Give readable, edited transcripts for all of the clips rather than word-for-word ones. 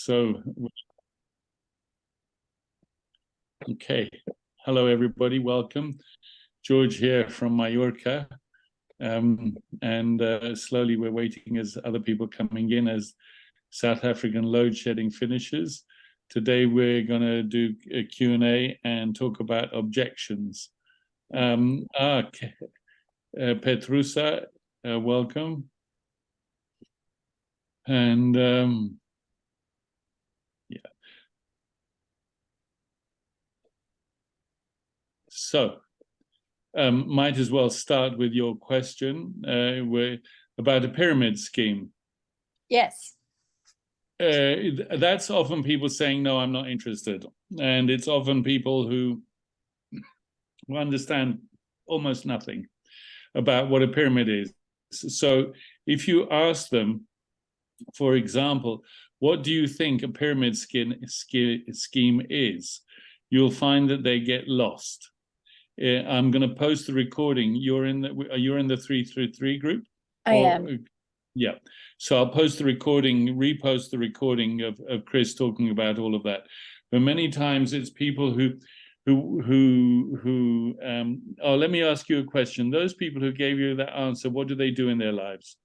So, okay. Hello, everybody. Welcome. George here from Mallorca. And slowly we're waiting as other people coming in as South African load shedding finishes. Today we're going to do a Q&A and talk about objections. Petrusa, welcome. And yeah. So, might as well start with your question about a pyramid scheme. Yes. That's often people saying, no, I'm not interested. And it's often people who understand almost nothing about what a pyramid is. So if you ask them, for example, what do you think a pyramid scheme is? You'll find that they get lost. I'm going to post the recording. You're in the 333 group? I am. Yeah. So I'll post the recording, repost the recording of Chris talking about all of that. But many times it's people who let me ask you a question. Those people who gave you that answer, what do they do in their lives?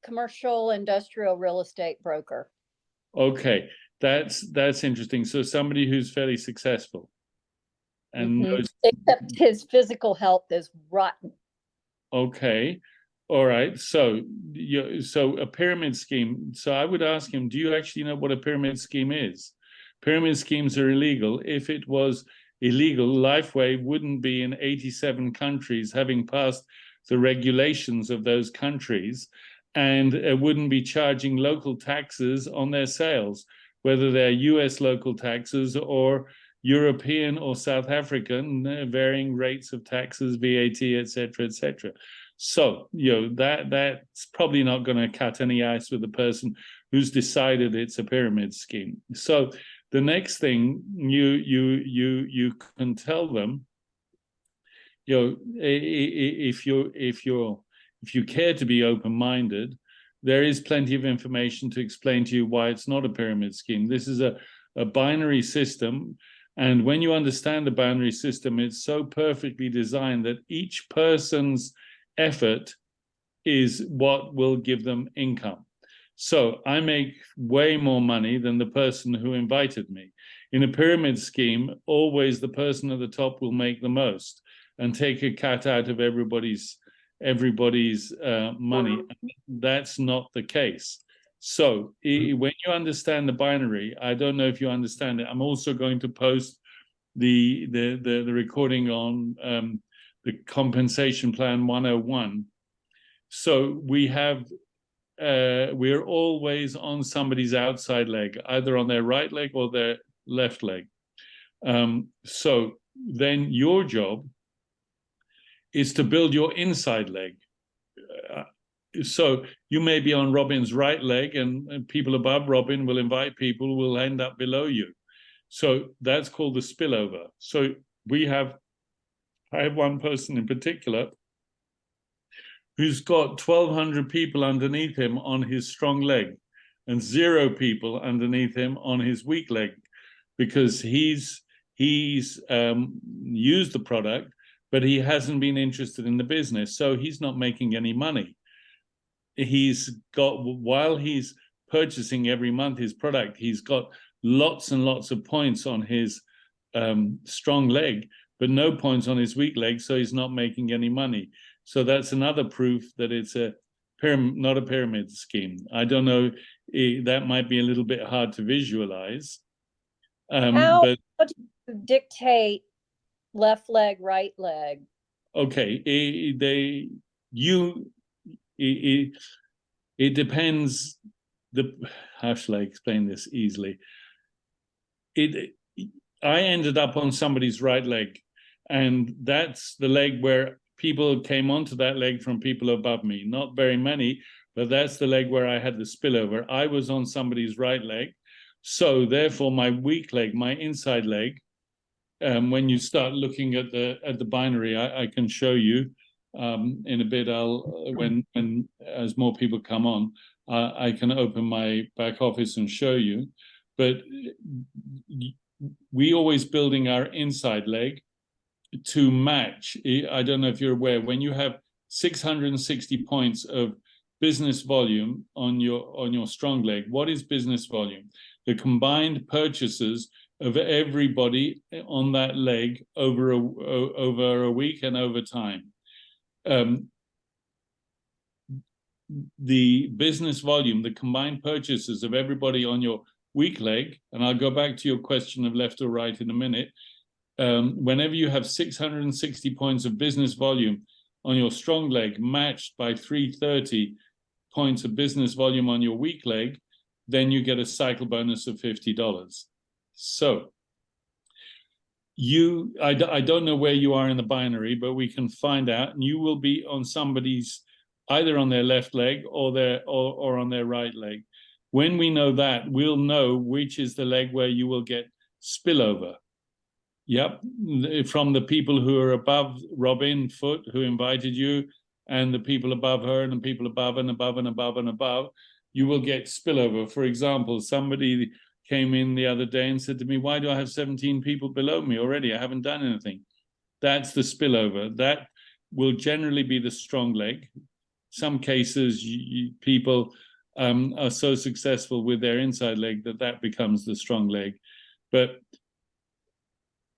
Commercial, industrial, real estate broker. Okay. That's interesting. So somebody who's fairly successful. And except his physical health is rotten. Okay. All right. So a pyramid scheme. So I would ask him, do you actually know what a pyramid scheme is? Pyramid schemes are illegal. If it was illegal, Lifeway wouldn't be in 87 countries having passed the regulations of those countries, and wouldn't be charging local taxes on their sales, whether they're US local taxes or European or South African, varying rates of taxes, VAT, etc., etc. So, that's probably not going to cut any ice with the person who's decided it's a pyramid scheme. So, the next thing you can tell them, if you care to be open-minded, there is plenty of information to explain to you why it's not a pyramid scheme. This is a binary system. And when you understand the binary system, it's so perfectly designed that each person's effort is what will give them income. So I make way more money than the person who invited me. In a pyramid scheme, always the person at the top will make the most and take a cut out of everybody's money. That's not the case. So when you understand the binary, I don't know if you understand it. I'm also going to post the recording on the compensation plan 101. So we're always on somebody's outside leg, either on their right leg or their left leg. So then your job is to build your inside leg. So you may be on Robin's right leg, and people above Robin will invite people who will end up below you. So that's called the spillover. So I have one person in particular who's got 1,200 people underneath him on his strong leg and 0 people underneath him on his weak leg, because he's used the product, but he hasn't been interested in the business. So he's not making any money. While he's purchasing every month his product, he's got lots and lots of points on his strong leg, but no points on his weak leg, so he's not making any money. So that's another proof that it's not a pyramid scheme. I don't know, that might be a little bit hard to visualize. How do you dictate left leg, right leg? Okay, it depends. How shall I explain this easily? I ended up on somebody's right leg, and that's the leg where people came onto that leg from people above me. Not very many, but that's the leg where I had the spillover. I was on somebody's right leg, so therefore my weak leg, my inside leg, when you start looking at the binary, I can show you in a bit. When as more people come on, I can open my back office and show you. But we always building our inside leg to match. I don't know if you're aware, when you have 660 points of business volume on your strong leg, what is business volume? The combined purchases of everybody on that leg over a week and over time. The business volume, the combined purchases of everybody on your weak leg, and I'll go back to your question of left or right in a minute. Whenever you have 660 points of business volume on your strong leg matched by 330 points of business volume on your weak leg, then you get a cycle bonus of $50. So I don't know where you are in the binary, but we can find out, and you will be on somebody's, either on their left leg or on their right leg. When we know that, we'll know which is the leg where you will get spillover. Yep, from the people who are above Robin Foote, who invited you, and the people above her, and the people above and above and above and above, you will get spillover. For example, somebody came in the other day and said to me, why do I have 17 people below me already? I haven't done anything. That's the spillover. That will generally be the strong leg. Some cases, people are so successful with their inside leg that becomes the strong leg. But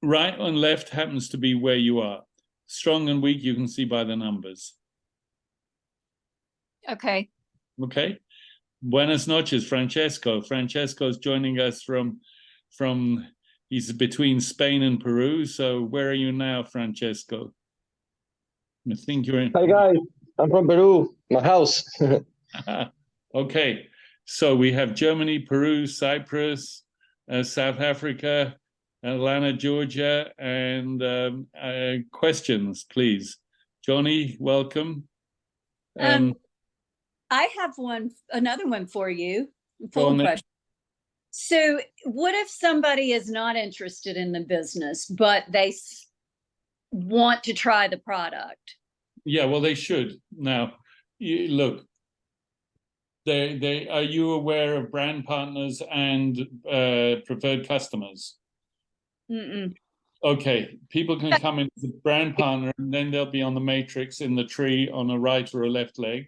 right and left happens to be where you are. Strong and weak, you can see by the numbers. Okay. Okay. Buenas noches, Francesco. Francesco's joining us from he's between Spain and Peru. So where are you now, Francesco? I think you're in. Hi guys, I'm from Peru, my house. Okay. So we have Germany, Peru, Cyprus, South Africa, Atlanta, Georgia, and questions, please. Johnny, welcome. I have another one for you. Full question. So what if somebody is not interested in the business, but they want to try the product? Yeah, well, they should. Now, look, are you aware of brand partners and preferred customers? Mm-mm. Okay, people can come in as a brand partner, and then they'll be on the matrix in the tree on a right or a left leg.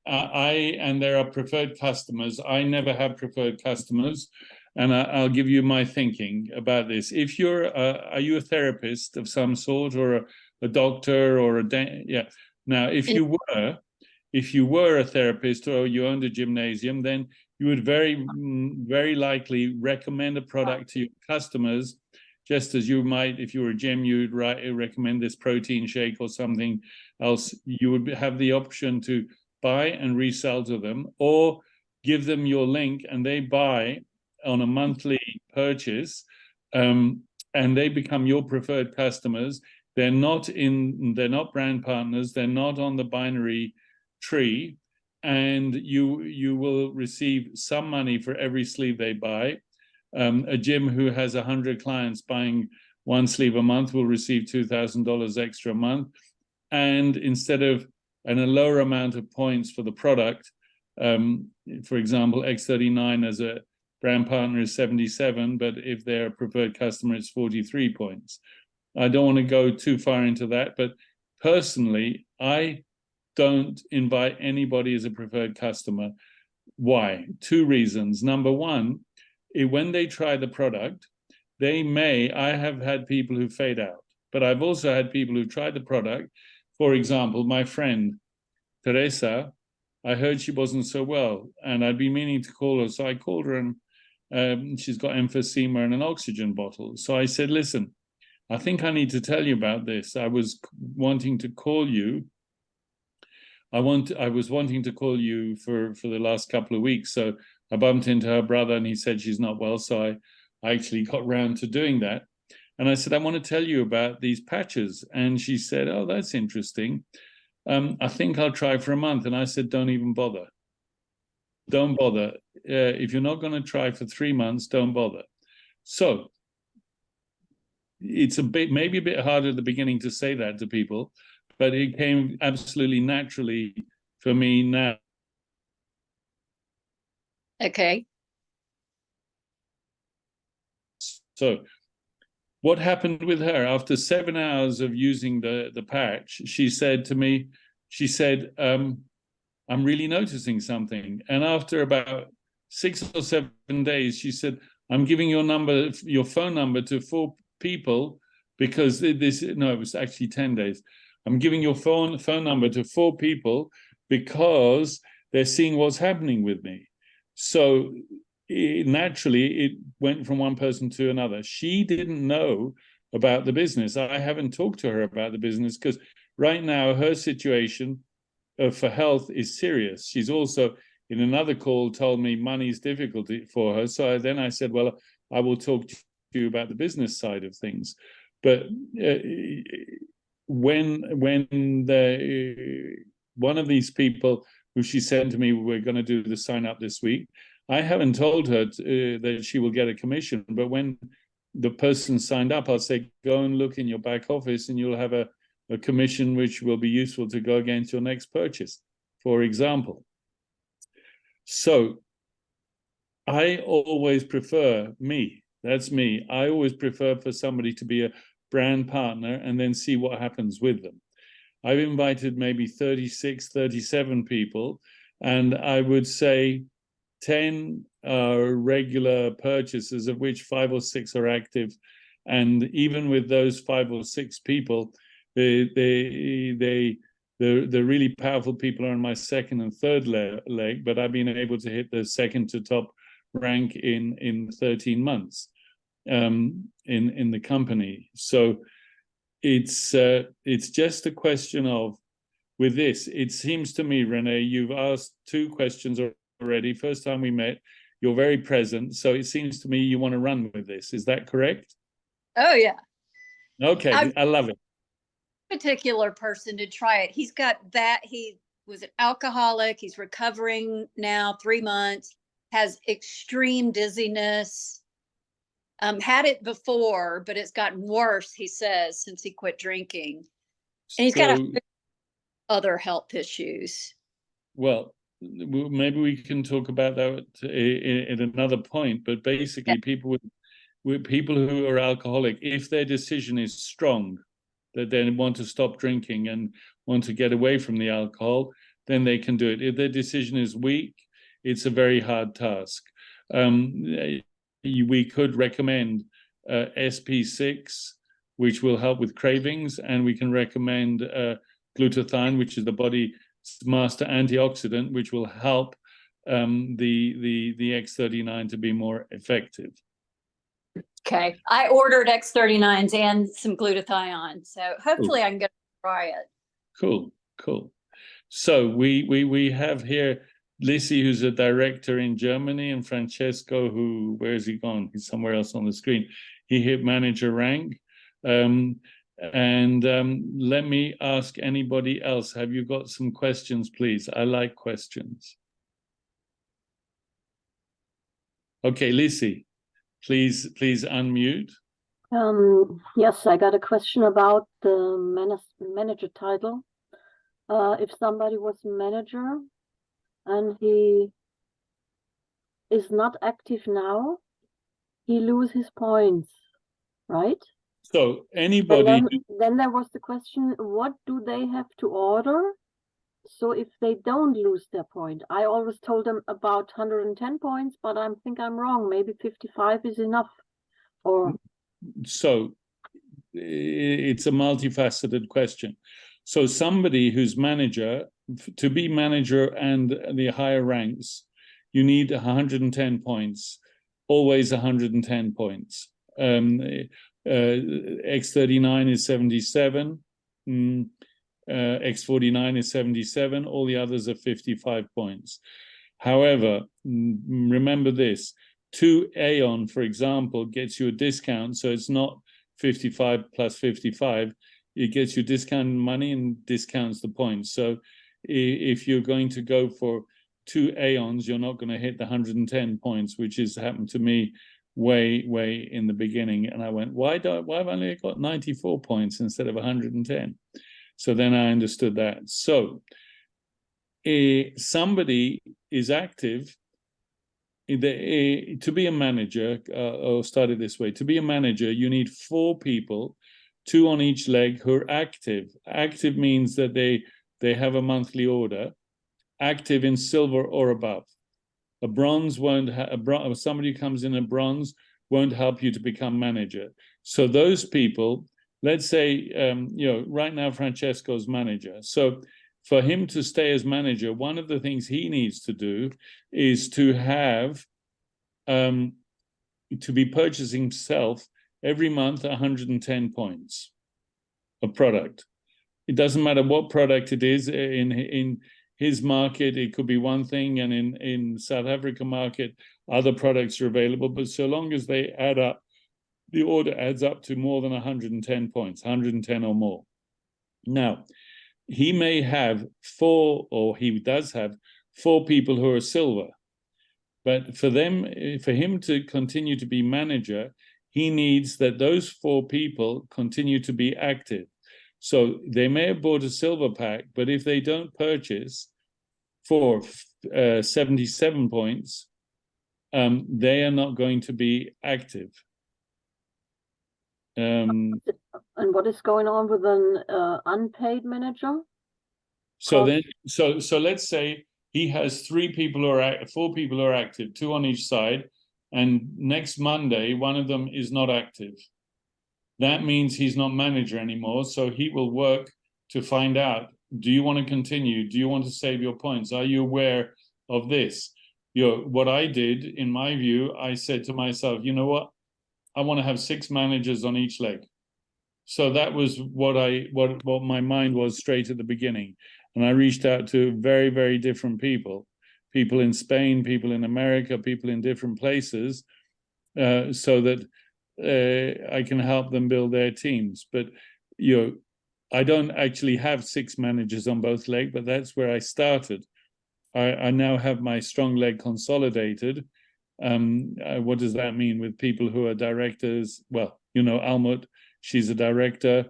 And there are preferred customers. I never have preferred customers, and I'll give you my thinking about this. If are you a therapist of some sort, or a doctor, or yeah? Now, if you were a therapist or you owned a gymnasium, then you would very likely recommend a product to your customers, just as you might, if you were a gym, you'd recommend this protein shake or something else. You would have the option to buy and resell to them, or give them your link and they buy on a monthly purchase, and they become your preferred customers. They're not brand partners. They're not on the binary tree, and you will receive some money for every sleeve they buy. A gym who has 100 clients buying one sleeve a month will receive $2,000 extra a month, and a lower amount of points for the product. For example, X39 as a brand partner is 77, but if they're a preferred customer, it's 43 points. I don't want to go too far into that, but personally, I don't invite anybody as a preferred customer. Why? Two reasons. Number one, when they try the product, I have had people who fade out, but I've also had people who tried the product. For example, my friend, Teresa, I heard she wasn't so well, and I'd been meaning to call her. So I called her, and she's got emphysema and an oxygen bottle. So I said, listen, I think I need to tell you about this. I was wanting to call you. I was wanting to call you for the last couple of weeks. So I bumped into her brother, and he said she's not well. So I actually got round to doing that. And I said, I want to tell you about these patches. And she said, oh, that's interesting. I think I'll try for a month. And I said, don't even bother. Don't bother. If you're not going to try for 3 months, don't bother. So it's maybe a bit harder at the beginning to say that to people, but it came absolutely naturally for me now. Okay. So what happened with her after 7 hours of using the patch? She said to me, she said, I'm really noticing something. And after about 6 or 7 days, she said, I'm giving your phone number to 4 people because it was actually 10 days. I'm giving your phone number to 4 people because they're seeing what's happening with me. So naturally, it went from one person to another. She didn't know about the business. I haven't talked to her about the business because right now her situation for health is serious. She's also in another call told me money's difficult for her. So then I said, well, I will talk to you about the business side of things. But when one of these people who she said to me, we're going to do the sign up this week, I haven't told her that she will get a commission. But when the person signed up, I'll say, go and look in your back office and you'll have a commission which will be useful to go against your next purchase, for example. So I always prefer that's me. I always prefer for somebody to be a brand partner and then see what happens with them. I've invited maybe 36, 37 people, and I would say 10 are regular purchases, of which 5 or 6 are active. And even with those 5 or 6 people, the really powerful people are in my second and third leg, but I've been able to hit the second to top rank in 13 months in the company. So it's just a question of, with this, it seems to me, Renee, you've asked 2 questions already. First time we met, you're very present. So it seems to me you want to run with this. Is that correct? Oh, yeah. Okay, I love it. Particular person to try it. He's got that. He was an alcoholic. He's recovering now 3 months, has extreme dizziness. Had it before, but it's gotten worse, he says, since he quit drinking. And he's got other health issues. Well, maybe we can talk about that at another point. But basically, people with people who are alcoholic, if their decision is strong, that they want to stop drinking and want to get away from the alcohol, then they can do it. If their decision is weak, it's a very hard task. We could recommend SP6, which will help with cravings, and we can recommend glutathione, which is the body's master antioxidant, which will help the X39 to be more effective. Okay, I ordered X39s and some glutathione, so hopefully I can go try it. Cool. So we have here Lissy, who's a director in Germany, and Francesco, where has he gone? He's somewhere else on the screen. He hit manager rank. Let me ask anybody else, have you got some questions, please? I like questions. Okay, Lissy, please unmute. Yes, I got a question about the manager title. If somebody was manager and he is not active now, he loses his points, right? So anybody... Then there was the question, what do they have to order? So if they don't lose their point, I always told them about 110 points, but I think I'm wrong. Maybe 55 is enough. Or so it's a multifaceted question. So somebody who's manager, to be manager and the higher ranks, you need 110 points, always 110 points. X39 is 77, X49 is 77, all the others are 55 points. However, remember this, 2 Aeon, for example, gets you a discount, so it's not 55 plus 55, it gets you discounted money and discounts the points. So if you're going to go for 2 Aeons, you're not going to hit the 110 points, which has happened to me way in the beginning. And I went, why have I only got 94 points instead of 110? So then I understood that. So somebody is active to be a manager, I'll start it this way. To be a manager, you need 4 people, 2 on each leg, who are active. Active means that they have a monthly order, active in silver or above. A bronze won't somebody who comes in a bronze won't help you to become manager. So those people, let's say, right now Francesco's manager. So for him to stay as manager, one of the things he needs to do is to have, to be purchasing himself every month 110 points of product. It doesn't matter what product it is. In his market, it could be one thing, and in South Africa market, other products are available. But so long as they add up, the order adds up to more than 110 points, 110 or more. Now, he may have 4, or he does have 4 people who are silver. But for him to continue to be manager, he needs that those 4 people continue to be active. So they may have bought a silver pack, but if they don't purchase for 77 points, they are not going to be active. And what is going on with an unpaid manager? So let's say he has 4 people who are active, 2 on each side, and next Monday one of them is not active. That means he's not manager anymore. So he will work to find out, do you want to continue? Do you want to save your points? Are you aware of this? What I did, in my view, I said to myself, you know what? I want to have 6 managers on each leg. So that was what my mind was straight at the beginning. And I reached out to very, very different people in Spain, people in America, people in different places, so that I can help them build their teams. But I don't actually have 6 managers on both legs, but that's where I started. I now have my strong leg consolidated. What does that mean? With people who are directors? Well, Almut, she's a director,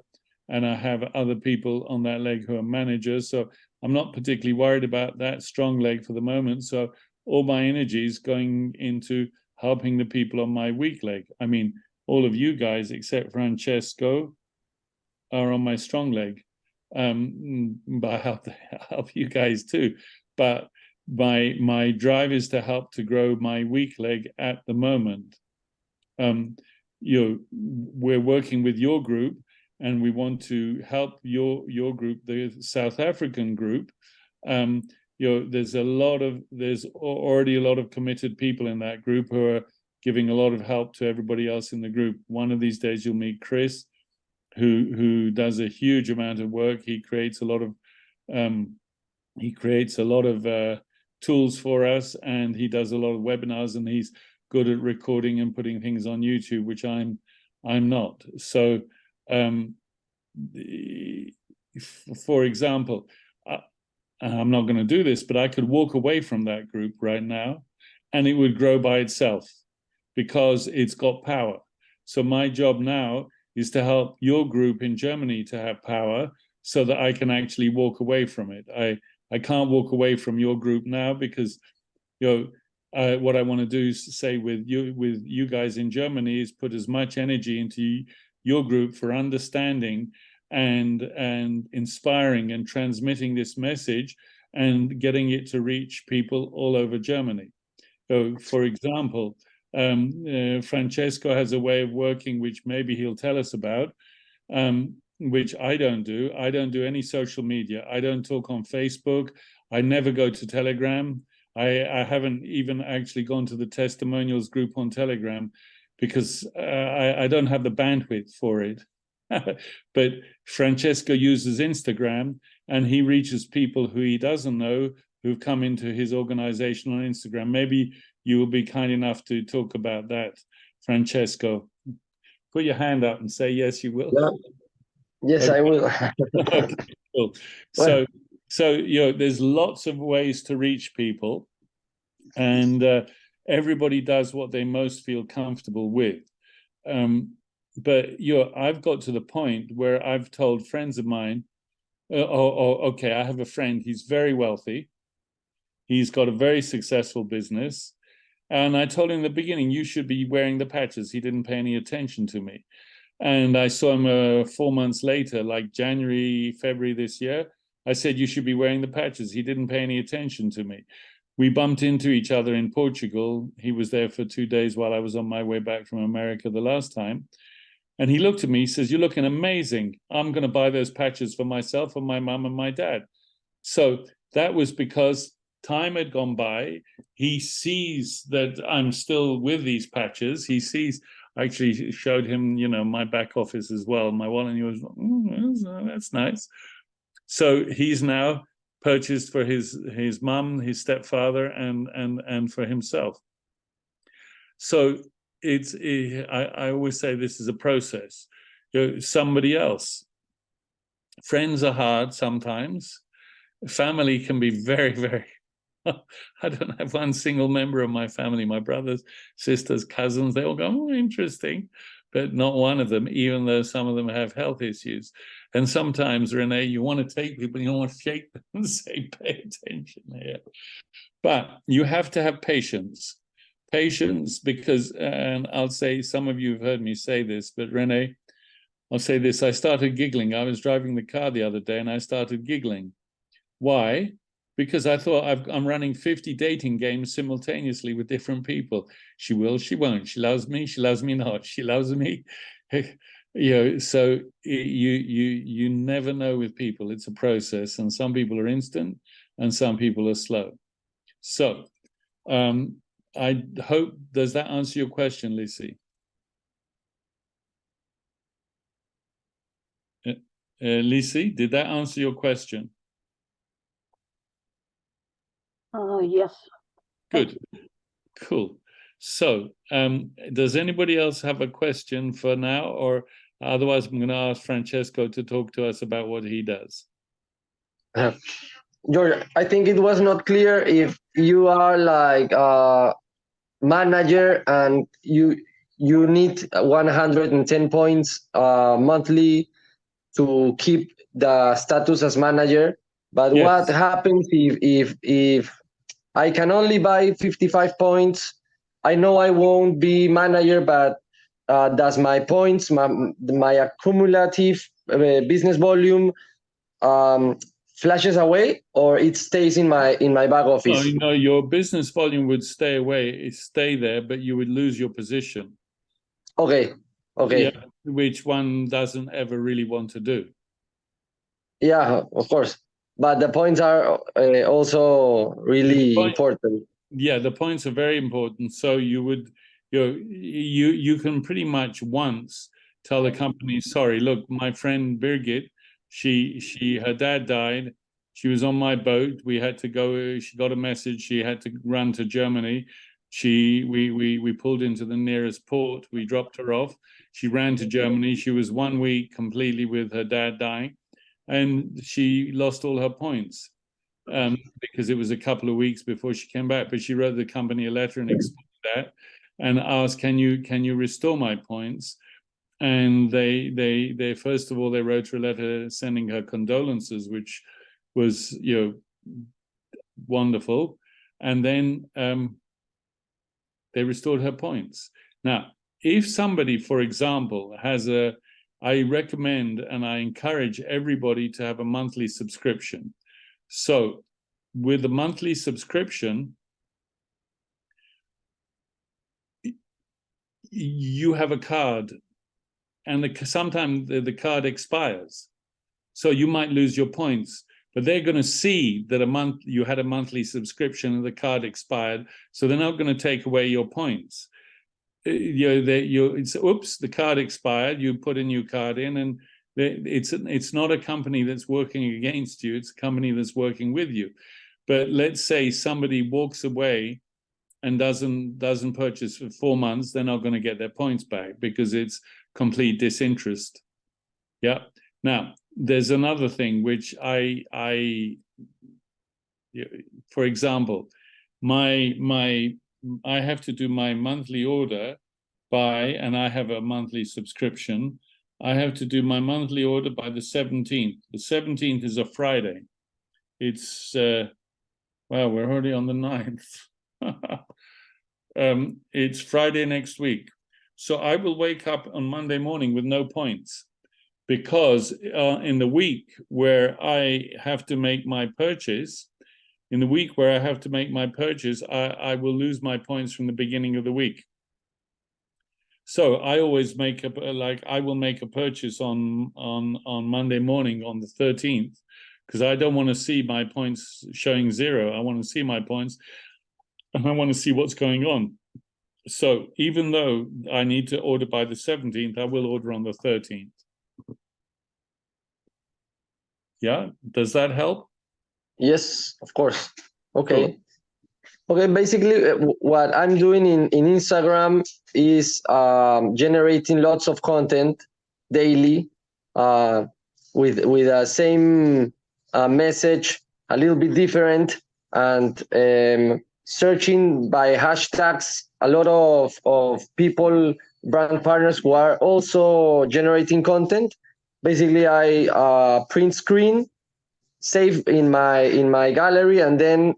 and I have other people on that leg who are managers. So I'm not particularly worried about that strong leg for the moment. So all my energy is going into helping the people on my weak leg. I mean, all of you guys, except Francesco, are on my strong leg. But I help you guys too. But my drive is to help to grow my weak leg at the moment. We're working with your group, and we want to help your group, the South African group. There's already a lot of committed people in that group who are giving a lot of help to everybody else in the group. One of these days you'll meet Chris, who does a huge amount of work. He creates a lot of tools for us, and he does a lot of webinars, and he's good at recording and putting things on YouTube, which I'm not. So for example, I'm not going to do this, but I could walk away from that group right now and it would grow by itself because it's got power. So my job now is to help your group in Germany to have power so that I can actually walk away from it. I can't walk away from your group now because what I want to do is say with you guys in Germany is put as much energy into your group for understanding and inspiring and transmitting this message and getting it to reach people all over Germany. So, for example, Francesco has a way of working, which maybe he'll tell us about, which I don't do. I don't do any social media. I don't talk on Facebook. I never go to Telegram. I haven't even actually gone to the testimonials group on Telegram because I don't have the bandwidth for it. But Francesco uses Instagram, and he reaches people who he doesn't know who've come into his organization on Instagram. Maybe you will be kind enough to talk about that, Francesco. Put your hand up and say yes, you will. Yeah. Yes, okay. I will. Okay, cool. So there's lots of ways to reach people, and everybody does what they most feel comfortable with. But I've got to the point where I've told friends of mine, okay, I have a friend, he's very wealthy. He's got a very successful business. And I told him in the beginning, you should be wearing the patches. He didn't pay any attention to me. And I saw him 4 months later, like January, February this year. I said, you should be wearing the patches. He didn't pay any attention to me. We bumped into each other in Portugal. He was there for 2 days while I was on my way back from America the last time. And he looked at me, he says, you're looking amazing. I'm going to buy those patches for myself and my mum and my dad. So that was because time had gone by. He sees that I'm still with these patches. He sees, I actually showed him, my back office as well, my wallet, and he was, that's nice. So he's now purchased for his mum, his stepfather, and for himself. So I always say this is a process. Somebody else. Friends are hard sometimes. Family can be very, very. I don't have one single member of my family, my brothers, sisters, cousins, they all go, oh, interesting, but not one of them, even though some of them have health issues. And sometimes, Renee, you want to take people, you don't want to shake them and say, pay attention here. But you have to have patience. Patience, because, and I'll say, some of you have heard me say this, but Renee, I'll say this, I started giggling. I was driving the car the other day and I started giggling. Why? Because I thought I'm running 50 dating games simultaneously with different people. She will, she won't. She loves me not. She loves me. So you never know with people. It's a process, and some people are instant and some people are slow. So I hope, does that answer your question, Lissy? Lissy, did that answer your question? Yes. Good. Cool. So, does anybody else have a question for now, or otherwise I'm going to ask Francesco to talk to us about what he does. George, I think it was not clear if you are like a manager and you need 110 points monthly to keep the status as manager. But Yes. what happens if I can only buy 55 points? I know I won't be manager, but does my points, my accumulative business volume flashes away, or it stays in my back office? No, your business volume would stay there, but you would lose your position. Okay. Yeah, which one doesn't ever really want to do. Yeah, of course. But the points are also really important. Yeah, the points are very important. So you can pretty much once tell the company, sorry, look, my friend Birgit, her dad died. She was on my boat. We had to go. She got a message. She had to run to Germany. We pulled into the nearest port. We dropped her off. She ran to Germany. She was 1 week completely with her dad dying, and she lost all her points. Because it was a couple of weeks before she came back, but she wrote the company a letter and explained that, and asked, "Can you restore my points?" And they first of all they wrote her a letter sending her condolences, which was wonderful, and then they restored her points. Now, if somebody, for example, I recommend and I encourage everybody to have a monthly subscription. So with a monthly subscription, you have a card, and sometimes the card expires. So you might lose your points, but they're going to see that you had a monthly subscription and the card expired, so they're not going to take away your points. Oops, the card expired, you put a new card in, and it's not a company that's working against you, it's a company that's working with you. But let's say somebody walks away and doesn't purchase for 4 months, they're not going to get their points back because it's complete disinterest. Yeah. Now, there's another thing which for example, I have to do my monthly order and I have a monthly subscription. I have to do my monthly order by the 17th. The 17th is a Friday. It's, we're already on the 9th. It's Friday next week. So I will wake up on Monday morning with no points, because in the week where I have to make my purchase, I will lose my points from the beginning of the week. So I always make I will make a purchase on Monday morning on the 13th, because I don't want to see my points showing 0. I want to see my points, and I want to see what's going on. So even though I need to order by the 17th, I will order on the 13th. Yeah, does that help? Yes, of course. Okay. Cool. Okay, basically what I'm doing in Instagram is generating lots of content daily with a same message, a little bit different, and searching by hashtags a lot of people, brand partners who are also generating content. Basically, I print screen, save in my gallery, and then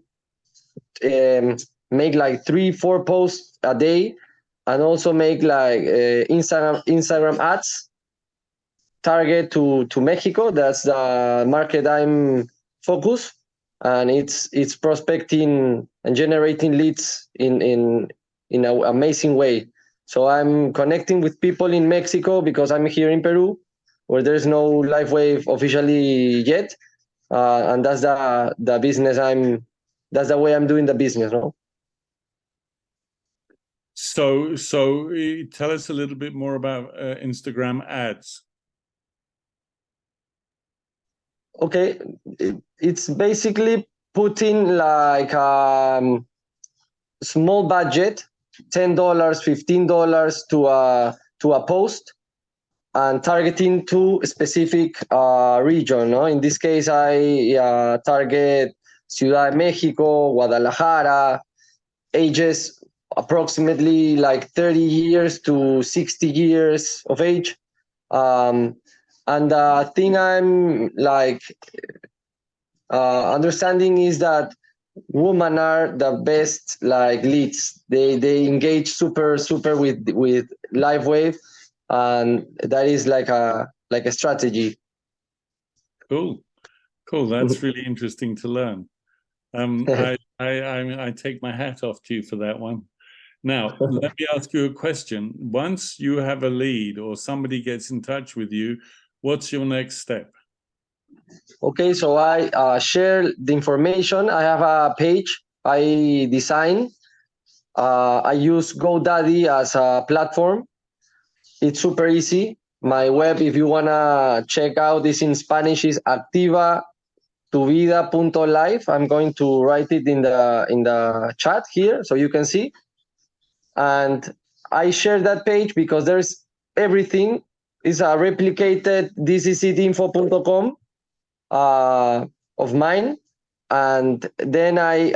make like 3-4 posts a day, and also make like Instagram ads target to Mexico. That's the market I'm focused, and it's prospecting and generating leads in an amazing way. So I'm connecting with people in Mexico because I'm here in Peru, where there's no LiveWave officially yet, and that's the business that's the way I'm doing the business, no? So tell us a little bit more about Instagram ads. Okay, it's basically putting like small budget, $10, $15 to a post, and targeting to a specific region, no? In this case, I target Ciudad de Mexico, Guadalajara, ages approximately like 30 years to 60 years of age. And the thing I'm like understanding is that women are the best like leads. They engage super with LiveWave, and that is like a strategy. Cool. That's really interesting to learn. I take my hat off to you for that one. Now, let me ask you a question. Once you have a lead or somebody gets in touch with you, what's your next step? Okay, so I share the information. I have a page I design. I use GoDaddy as a platform. It's super easy. My web, if you wanna check out, is in Spanish, is activatuvida.live. I'm going to write it in the chat here so you can see. And I share that page because there's everything. It's a replicated thisisitinfo.com of mine, and then I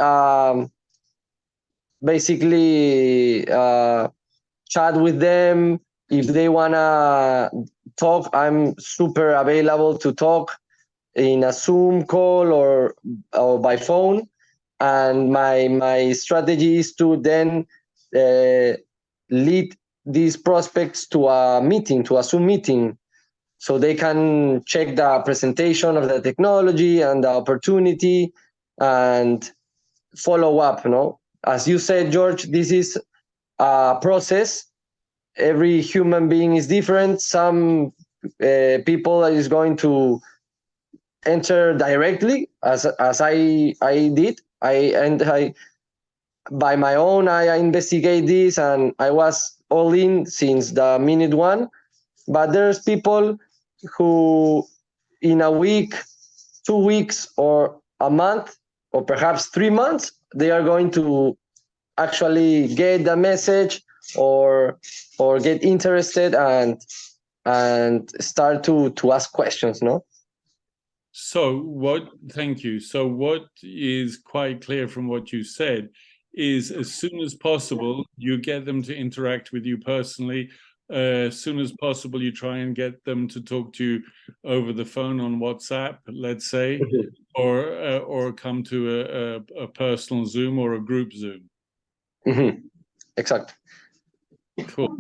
basically chat with them. If they wanna talk, I'm super available to talk in a Zoom call or by phone. And my strategy is to then lead these prospects to a meeting, to a Zoom meeting, so they can check the presentation of the technology and the opportunity and follow up. No, as you said, George, this is a process. Every human being is different. Some people is going to enter directly, as I did. I by my own, I investigate this, and I was all in since the minute one. But there's people who in a week, 2 weeks, or a month, or perhaps 3 months, they are going to actually get the message or get interested and start to ask questions, no? Thank you. So what is quite clear from what you said is, as soon as possible, you get them to interact with you personally. As soon as possible, you try and get them to talk to you over the phone on WhatsApp, let's say, or come to a personal Zoom or a group Zoom. Mm-hmm. exact. Cool.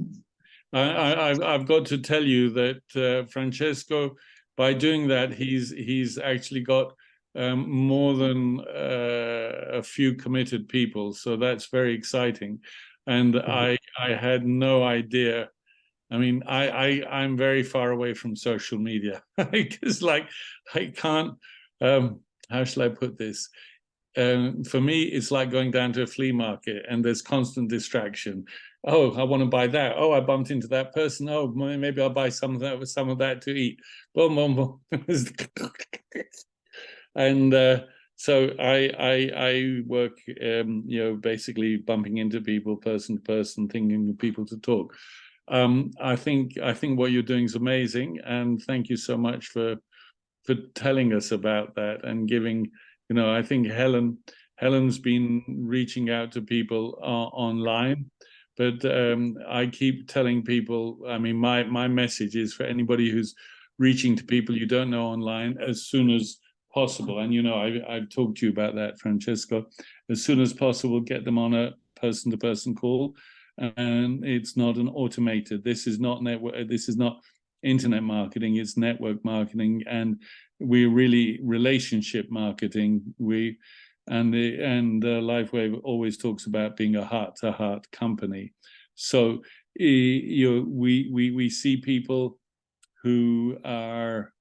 I've got to tell you that Francesco, by doing that, he's actually got more than a few committed people, so that's very exciting. And I had no idea. I mean, I'm very far away from social media because, like, I can't. How shall I put this? For me, it's like going down to a flea market and there's constant distraction. Oh, I want to buy that. Oh, I bumped into that person. Oh, maybe I'll buy some of that to eat. Boom, boom, boom. And so I work, basically bumping into people, person to person, thinking of people to talk. I think what you're doing is amazing, and thank you so much for telling us about that and giving. I think Helen's been reaching out to people online, but I keep telling people, I mean, my message is for anybody who's reaching to people you don't know online as soon as possible. And, I've talked to you about that, Francesco. As soon as possible, get them on a person-to-person call. And it's not an automated. This is not network. This is not internet marketing. It's network marketing, and we're really relationship marketing. LifeWave always talks about being a heart-to-heart company. So we see people who are,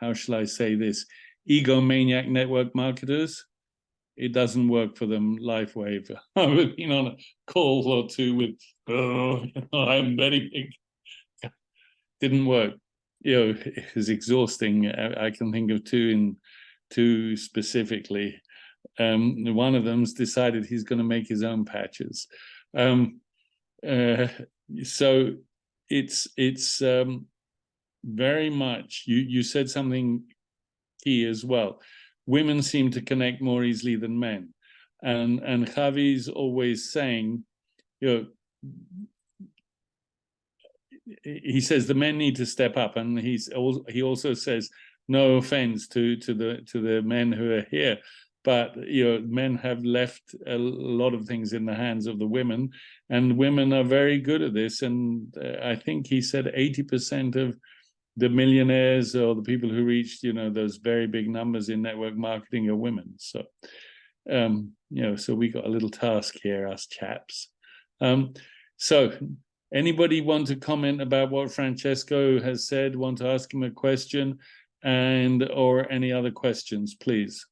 how shall I say this, egomaniac network marketers. It doesn't work for them. LifeWave. I've been on a call or two with, I'm very big. Didn't work. It was exhausting. I can think of two specifically. One of them's decided he's going to make his own patches. So it's very much. You said something key as well. Women seem to connect more easily than men, and Javi's always saying, he says the men need to step up, and he also says, no offense to the men who are here, but men have left a lot of things in the hands of the women, and women are very good at this. And I think he said 80% of the millionaires or the people who reached those very big numbers in network marketing are women. So so we got a little task here, us chaps. So anybody want to comment about what Francesco has said? Want to ask him a question, or any other questions, please?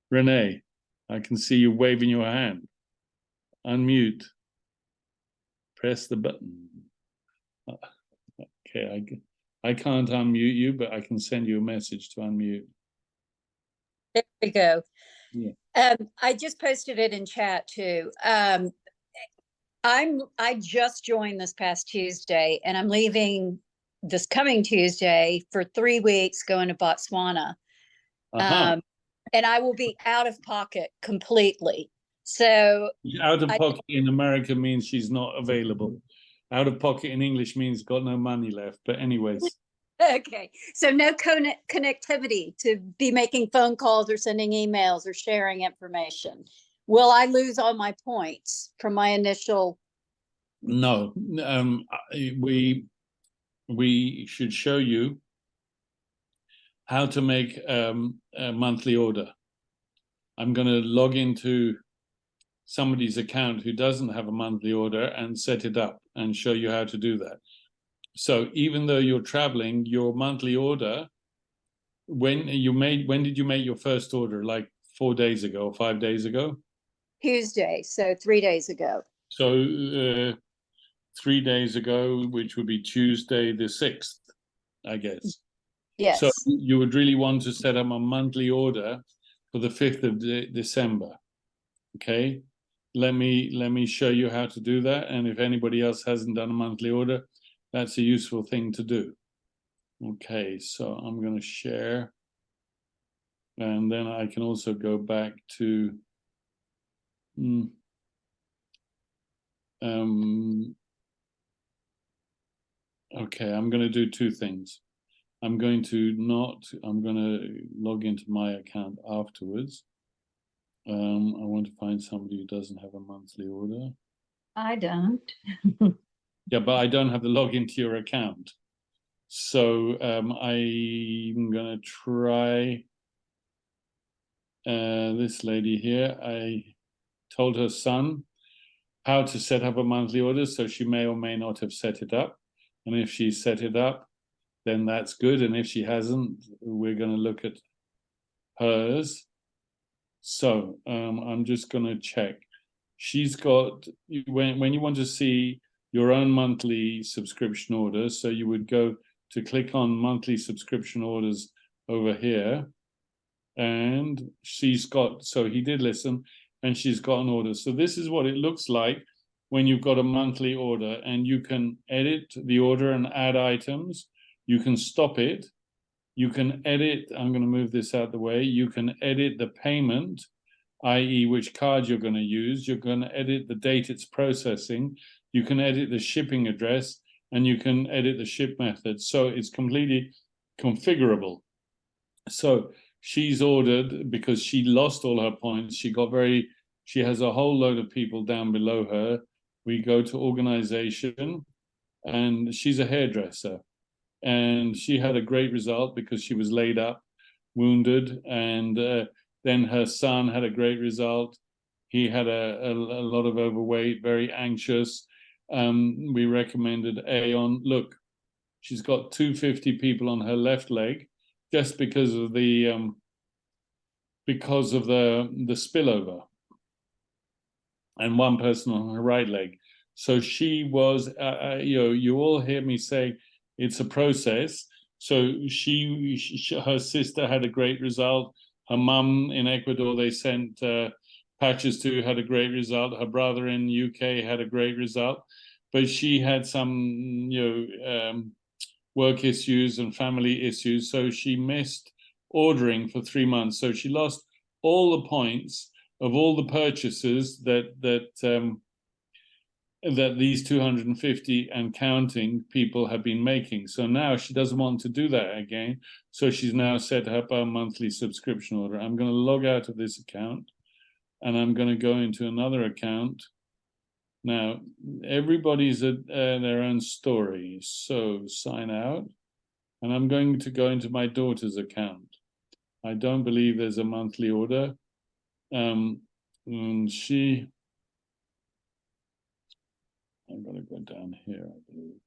Renee, I can see you waving your hand. Unmute. Press the button. Okay, I can't unmute you, but I can send you a message to unmute. There we go. Yeah. I just posted it in chat too. I just joined this past Tuesday, and I'm leaving this coming Tuesday for 3 weeks, going to Botswana. And I will be out of pocket completely. So out of pocket in America means she's not available. Out of pocket in English means got no money left. But anyways. Okay. So no connectivity to be making phone calls or sending emails or sharing information. Will I lose all my points from my initial? No. We should show you how to make a monthly order. I'm going to log into somebody's account who doesn't have a monthly order and set it up and show you how to do that. So even though you're traveling, your monthly order, when did you make your first order? Like 4 days ago, 5 days ago? Tuesday, so 3 days ago. So 3 days ago, which would be Tuesday the 6th, I guess. Yes. So you would really want to set up a monthly order for the 5th of December. Okay, let me show you how to do that. And if anybody else hasn't done a monthly order, that's a useful thing to do. Okay, so I'm going to share. And then I can also go back to okay, I'm going to do two things. I'm going to log into my account afterwards. I want to find somebody who doesn't have a monthly order. I don't. Yeah, but I don't have the login to your account. So I'm gonna try this lady here. I told her son how to set up a monthly order, so she may or may not have set it up. And if she set it up, then that's good. And if she hasn't, we're going to look at hers. So I'm just going to check. She's got, when you want to see your own monthly subscription order, so you would go to click on monthly subscription orders over here. And she's got, so he did listen, and she's got an order. So this is what it looks like when you've got a monthly order, and you can edit the order and add items. You can stop it. You can edit, I'm going to move this out of the way. You can edit the payment, i.e. which card you're going to use. You're going to edit the date it's processing. You can edit the shipping address, and you can edit the ship method. So it's completely configurable. So she's ordered, because she lost all her points. She has a whole load of people down below her. We go to organization, and she's a hairdresser. And she had a great result because she was laid up, wounded. And then her son had a great result. He had a lot of overweight, very anxious. We recommended Aeon. Look, she's got 250 people on her left leg, just because of the spillover, and one person on her right leg. So she was, you all hear me say it's a process. So her sister had a great result. Her mum in Ecuador, they sent patches to, had a great result. Her brother in UK had a great result, but she had some, work issues and family issues, so she missed ordering for 3 months. So she lost all the points of all the purchases that these 250 and counting people have been making. So now she doesn't want to do that again. So she's now set up a monthly subscription order. I'm going to log out of this account, and I'm going to go into another account. Now, everybody's at their own story. So sign out, and I'm going to go into my daughter's account. I don't believe there's a monthly order. And I'm going to go down here, I believe.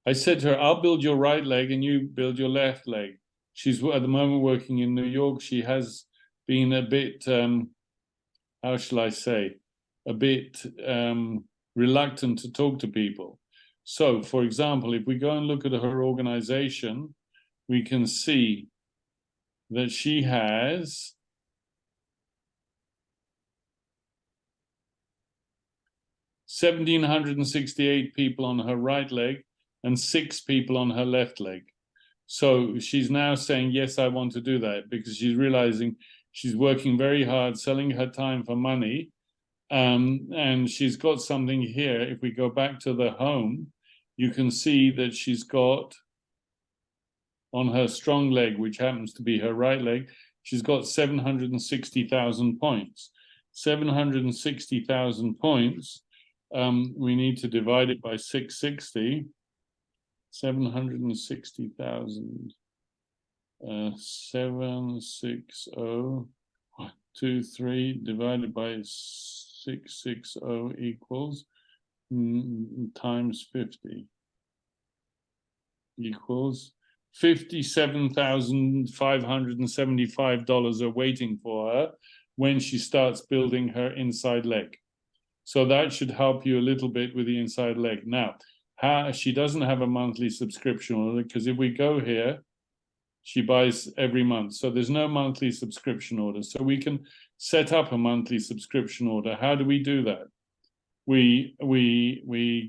I said to her, I'll build your right leg and you build your left leg. She's at the moment working in New York. She has been a bit, how shall I say, a bit reluctant to talk to people. So, for example, if we go and look at her organization, we can see that she has 1,768 people on her right leg and 6 people on her left leg. So she's now saying, yes, I want to do that, because she's realizing she's working very hard, selling her time for money. And she's got something here. If we go back to the home, you can see that she's got on her strong leg, which happens to be her right leg, she's got 760,000 points. 760,000 points. We need to divide it by 660. 760,000. 760.23 divided by 660 equals times 50 equals $57,575 are waiting for her when she starts building her inside leg. So that should help you a little bit with the inside leg. Now, she doesn't have a monthly subscription order, because if we go here, she buys every month. So there's no monthly subscription order. So we can set up a monthly subscription order. How do we do that? We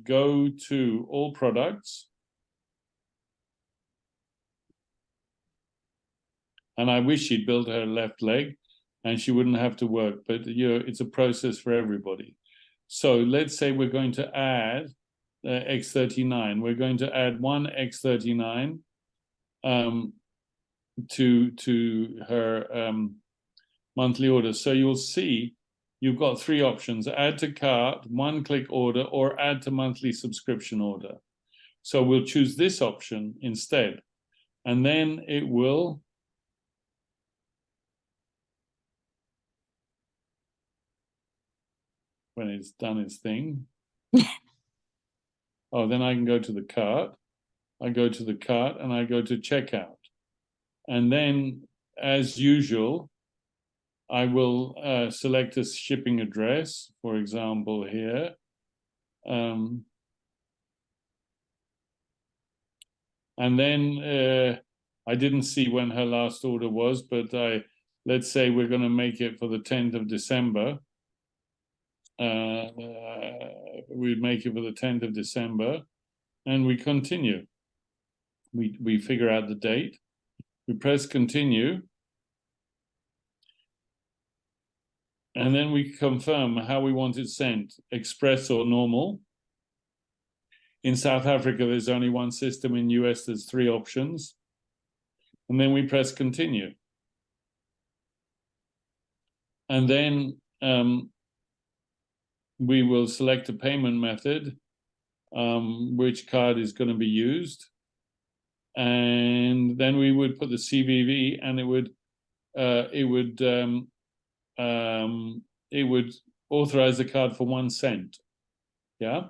go to all products. And I wish she'd built her left leg and she wouldn't have to work, but it's a process for everybody. So let's say we're going to add X39. We're going to add one X39. to her monthly order. So you'll see you've got three options: add to cart, one-click order, or add to monthly subscription order. So we'll choose this option instead, and then it will when it's done its thing. Oh, then I can go to the cart. I go to the cart and I go to checkout. And then, as usual, I will select a shipping address, for example, here. And then I didn't see when her last order was, but let's say we're going to make it for the 10th of December. We make it for the 10th of December, and we continue. We figure out the date. We press continue. And then we confirm how we want it sent, express or normal. In South Africa, there's only one system. In US, there's three options. And then we press continue. And then we will select a payment method, which card is going to be used. And then we would put the CVV, and it would authorize the card for 1 cent. Yeah.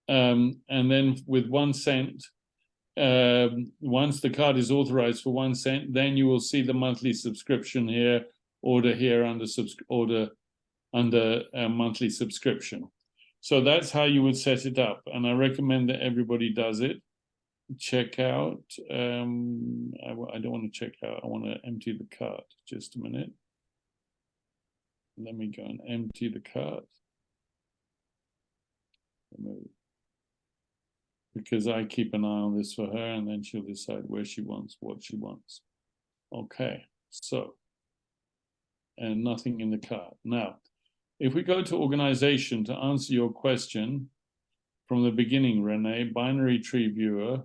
And then with 1 cent, once the card is authorized for 1 cent, then you will see the monthly subscription here, order here under monthly subscription. So that's how you would set it up. And I recommend that everybody does it. Check out. I don't want to check out. I want to empty the cart. Just a minute. Let me go and empty the cart. Because I keep an eye on this for her, and then she'll decide where she wants, what she wants. Okay, so, and nothing in the cart. Now, if we go to organization to answer your question from the beginning, Renee, binary tree viewer.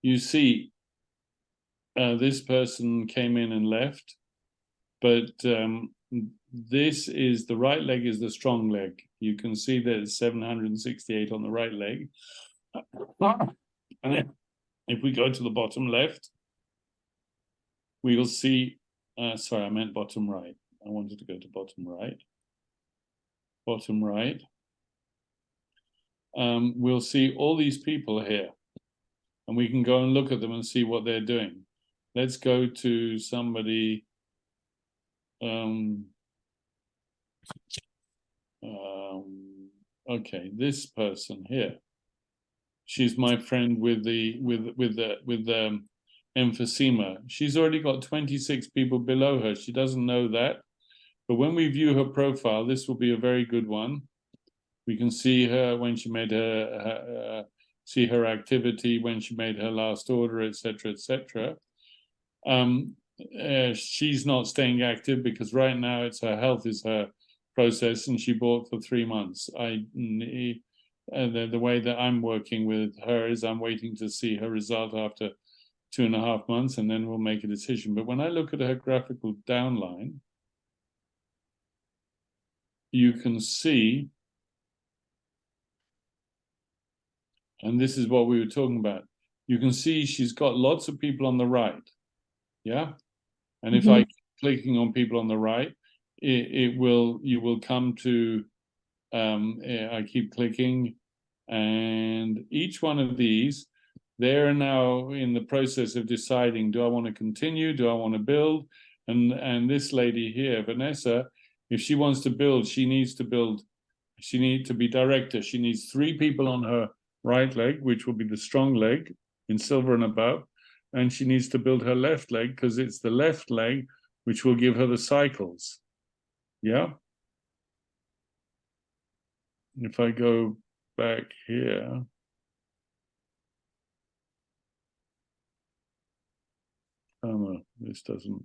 You see, this person came in and left, but this is the right leg is the strong leg. You can see that it's 768 on the right leg. And if we go to the bottom left, we will see, sorry, I meant bottom right. I wanted to go to bottom right. Bottom right. We'll see all these people here, and we can go and look at them and see what they're doing. Let's go to somebody. Okay, this person here. She's my friend with the emphysema. She's already got 26 people below her. She doesn't know that, but when we view her profile, this will be a very good one. We can see her when she made see her activity, when she made her last order, etc., etc. She's not staying active because right now it's her health is her process, and she bought for 3 months. The way that I'm working with her is I'm waiting to see her result after 2.5 months, and then we'll make a decision. But when I look at her graphical downline, you can see, and this is what we were talking about, you can see she's got lots of people on the right. Yeah. And if I keep clicking on people on the right, you will come to, I keep clicking, and each one of these, they're now in the process of deciding, do I want to continue? Do I want to build? And this lady here, Vanessa, if she wants to build, she needs to build. She needs to be director. She needs 3 people on her right leg, which will be the strong leg in silver and above. And she needs to build her left leg because it's the left leg which will give her the cycles. Yeah. If I go back here. Oh no, this doesn't.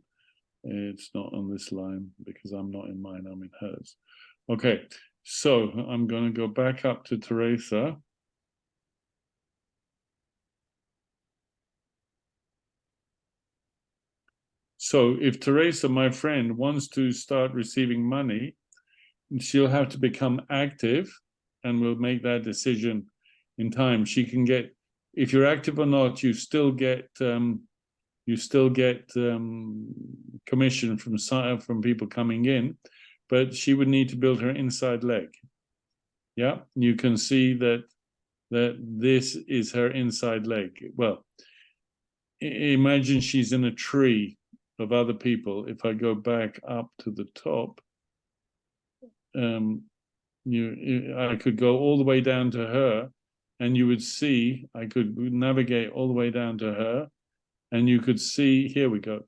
It's not on this line because I'm not in mine, I'm in hers. Okay, so I'm going to go back up to Teresa. So if Teresa, my friend, wants to start receiving money, she'll have to become active, and we'll make that decision in time. She can get, if you're active or not, you still get commission from people coming in, but she would need to build her inside leg. Yeah, you can see that this is her inside leg. Well, imagine she's in a tree of other people. If I go back up to the top, I could go all the way down to her, and you would see, I could navigate all the way down to her, and you could see, here we go.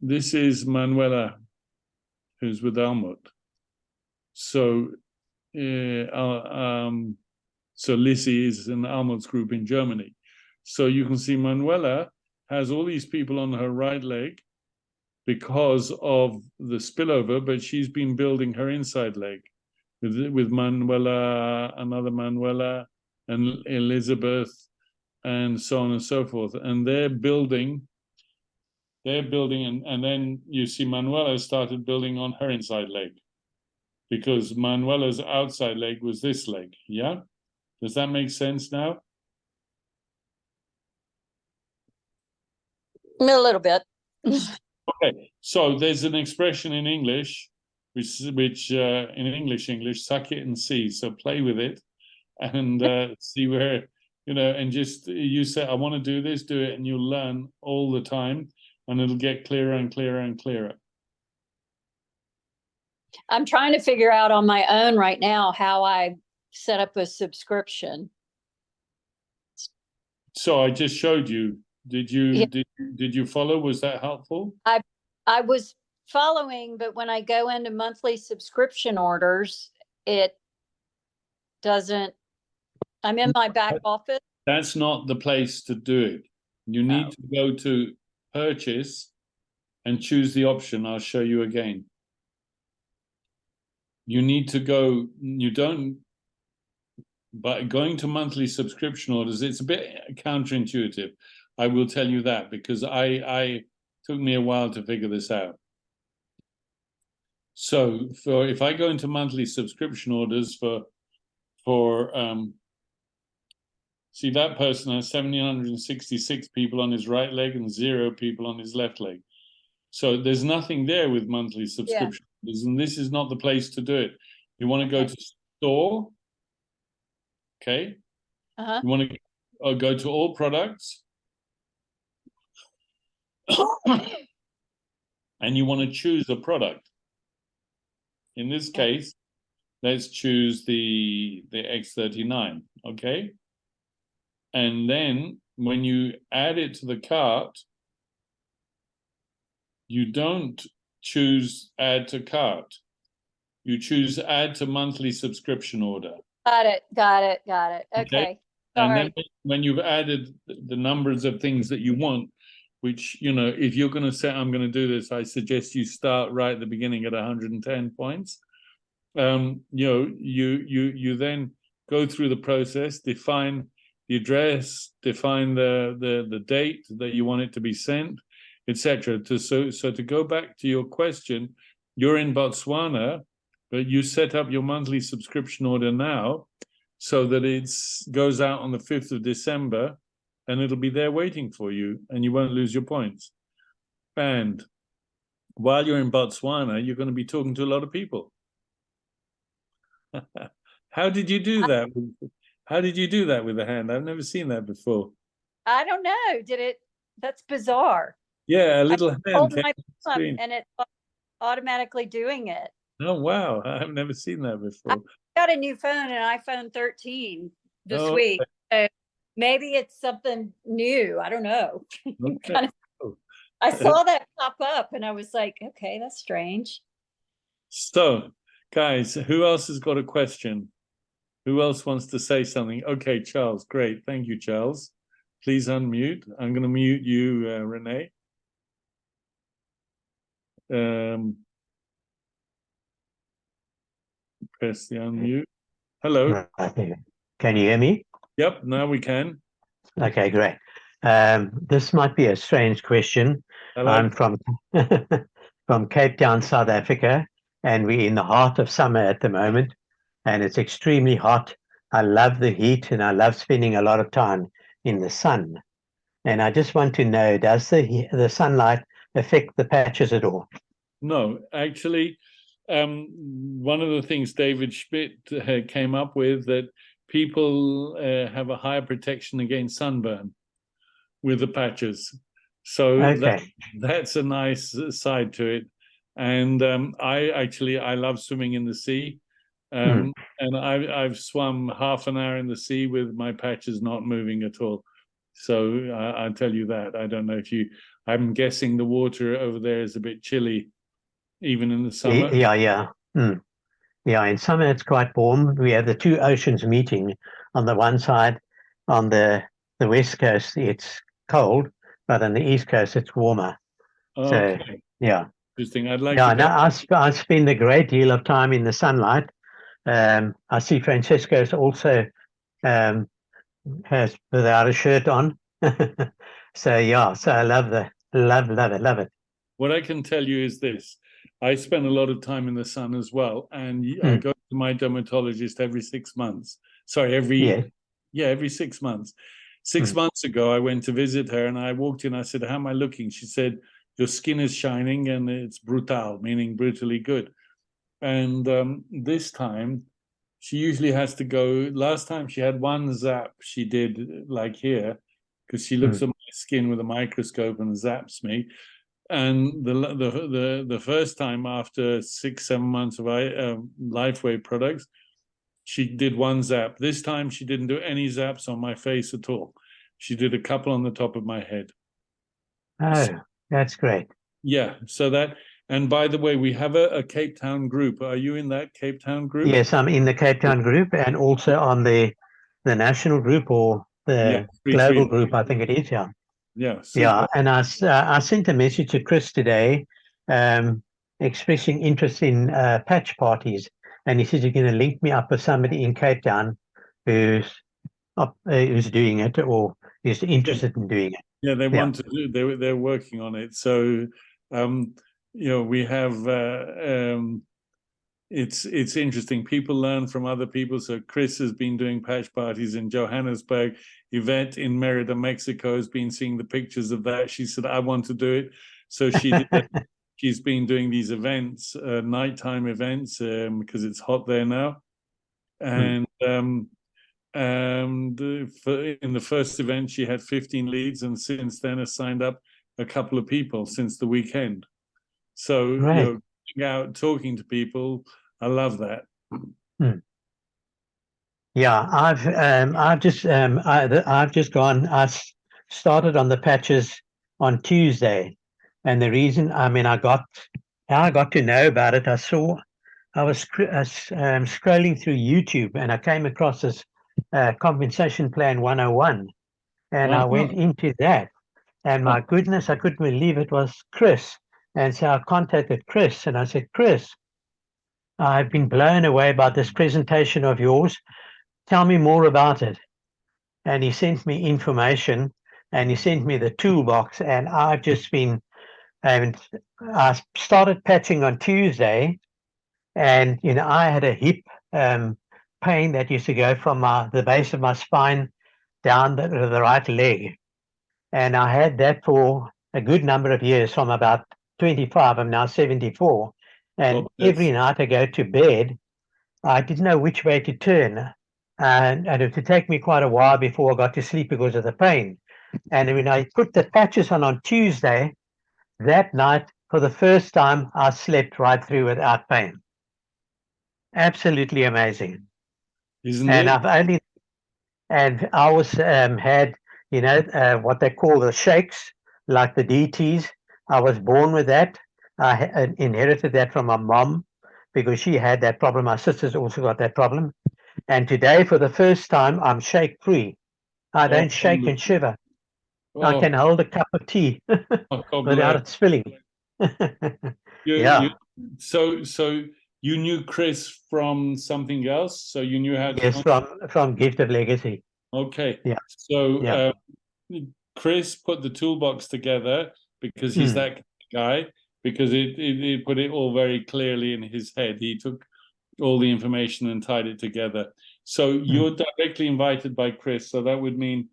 This is Manuela, who's with Almut. So, so Lissy is in Almut's group in Germany. So you can see Manuela has all these people on her right leg because of the spillover, but she's been building her inside leg with Manuela, another Manuela, and Elizabeth, and so on and so forth. And they're building, and then you see Manuela started building on her inside leg, because Manuela's outside leg was this leg. Yeah? Does that make sense now? A little bit. Okay, so there's an expression in English, which in English, suck it and see. So play with it and see where, and just, you say, I want to do this, do it, and you'll learn all the time, and it'll get clearer and clearer and clearer. I'm trying to figure out on my own right now how I set up a subscription. So I just showed you. Did you Yeah. did you follow? Was that helpful? I was following, but when I go into monthly subscription orders, it doesn't. I'm in my back office. That's not the place to do it. You need to go to purchase and choose the option. I'll show you again. You need to go, by going to monthly subscription orders, it's a bit counterintuitive. I will tell you that, because I took me a while to figure this out. So if I go into monthly subscription orders for see, that person has 766 people on his right leg and 0 people on his left leg. So there's nothing there with monthly subscription orders, and this is not the place to do it. You want to go to store. Okay. Uh-huh. You want to go to all products. And you want to choose a product. In this case, let's choose the X39, okay? And then when you add it to the cart, you don't choose add to cart. You choose add to monthly subscription order. Got it. Okay. And then when you've added the numbers of things that you want, which, if you're going to say, I'm going to do this, I suggest you start right at the beginning at 110 points. You then go through the process, define the address, define the date that you want it to be sent, etc. So to go back to your question, you're in Botswana, but you set up your monthly subscription order now so that it goes out on the 5th of December, and it'll be there waiting for you, and you won't lose your points. And while you're in Botswana, you're going to be talking to a lot of people. How did you do that? How did you do that with the hand? I've never seen that before. I don't know. That's bizarre. Yeah, a little hand. Hold my thumb and it's automatically doing it. Oh, wow. I've never seen that before. I got a new phone, an iPhone 13 this week. So maybe it's something new. I don't know. Okay. I saw that pop up and I was like, okay, that's strange. So, guys, who else has got a question? Who else wants to say something? Okay, Charles, great. Thank you, Charles. Please unmute. I'm going to mute you, Renee. Press the unmute. Hello. Right. Can you hear me? Yep, now we can. Okay, great. This might be a strange question. I I'm like from from Cape Town, South Africa, and we're in the heart of summer at the moment, and it's extremely hot. I love the heat, and I love spending a lot of time in the sun. And I just want to know, does the sunlight affect the patches at all? No, actually, one of the things David Schmidt came up with, that people have a higher protection against sunburn with the patches. So Okay. that's a nice side to it. And I love swimming in the sea. And I've swum half an hour in the sea with my patches not moving at all. So I'll tell you that. I don't know if I'm guessing the water over there is a bit chilly, even in the summer. Yeah. Yeah, in summer it's quite warm. We have the two oceans meeting. On the one side, on the west coast, it's cold, but on the east coast, it's warmer. Okay, So, yeah. interesting. I'd like Yeah, to go. I spend a great deal of time in the sunlight. I see Francesco's also has without a shirt on. So, yeah, so I love it. What I can tell you is this. I spend a lot of time in the sun as well, and I go to my dermatologist every 6 months. Sorry, every 6 months. 6 months ago, I went to visit her, and I walked in. I said, "How am I looking?" She said, "Your skin is shining, and it's brutal, meaning brutally good." And this time, she usually has to go. Last time, she had one zap she did, like here, because she looks at my skin with a microscope and zaps me. And the first time, after 6-7 months of LifeWave products, she did one zap. This time she didn't do any zaps on my face at all. She did a couple on the top of my head. Oh, that's great. Yeah, so that, and by the way, we have a Cape Town group. Are you in that Cape Town group? Yes, I'm in the Cape Town group and also on the national group or the global group, I think it is, yeah. Yeah. Yeah, and I sent a message to Chris today expressing interest in patch parties, and he says he's going to link me up with somebody in Cape Town who's doing it or is interested in doing it. Yeah, they want to do. They're working on it. So, we have. It's interesting. People learn from other people. So Chris has been doing patch parties in Johannesburg. Yvette in Merida, Mexico, has been seeing the pictures of that. She said, "I want to do it." So she did. She's been doing these events, nighttime events, because it's hot there now. And in the first event, she had 15 leads, and since then has signed up a couple of people since the weekend. So going out talking to people, I love that. Yeah, I've just gone. I started on the patches on Tuesday, and the reason, I got to know about it. I was scrolling through YouTube, and I came across this compensation plan 101, and I went into that, and my goodness, I couldn't believe it was Chris. And so I contacted Chris, and I said, "Chris, I've been blown away by this presentation of yours. Tell me more about it." And he sent me information, and he sent me the toolbox, and I've just been, and I started patching on Tuesday, and I had a hip pain that used to go from the base of my spine down the right leg, and I had that for a good number of years, from about 25. I'm now 74, and every night I go to bed, I didn't know which way to turn. And it would take me quite a while before I got to sleep because of the pain. And when I put the patches on Tuesday, that night, for the first time, I slept right through without pain. Absolutely amazing. Isn't it? I always had, what they call the shakes, like the DTs. I was born with that. I inherited that from my mom because she had that problem. My sisters also got that problem. And today, for the first time, I'm shake-free. I don't shake and shiver. I can hold a cup of tea without it spilling. Yeah. So you knew Chris from something else, so you knew how to. Yes, from Gift of Legacy. Okay. Yeah. So Yeah. Chris put the toolbox together because he's that kind of guy, because it put it all very clearly in his head. He took all the information and tied it together. So you're directly invited by Chris. So that would mean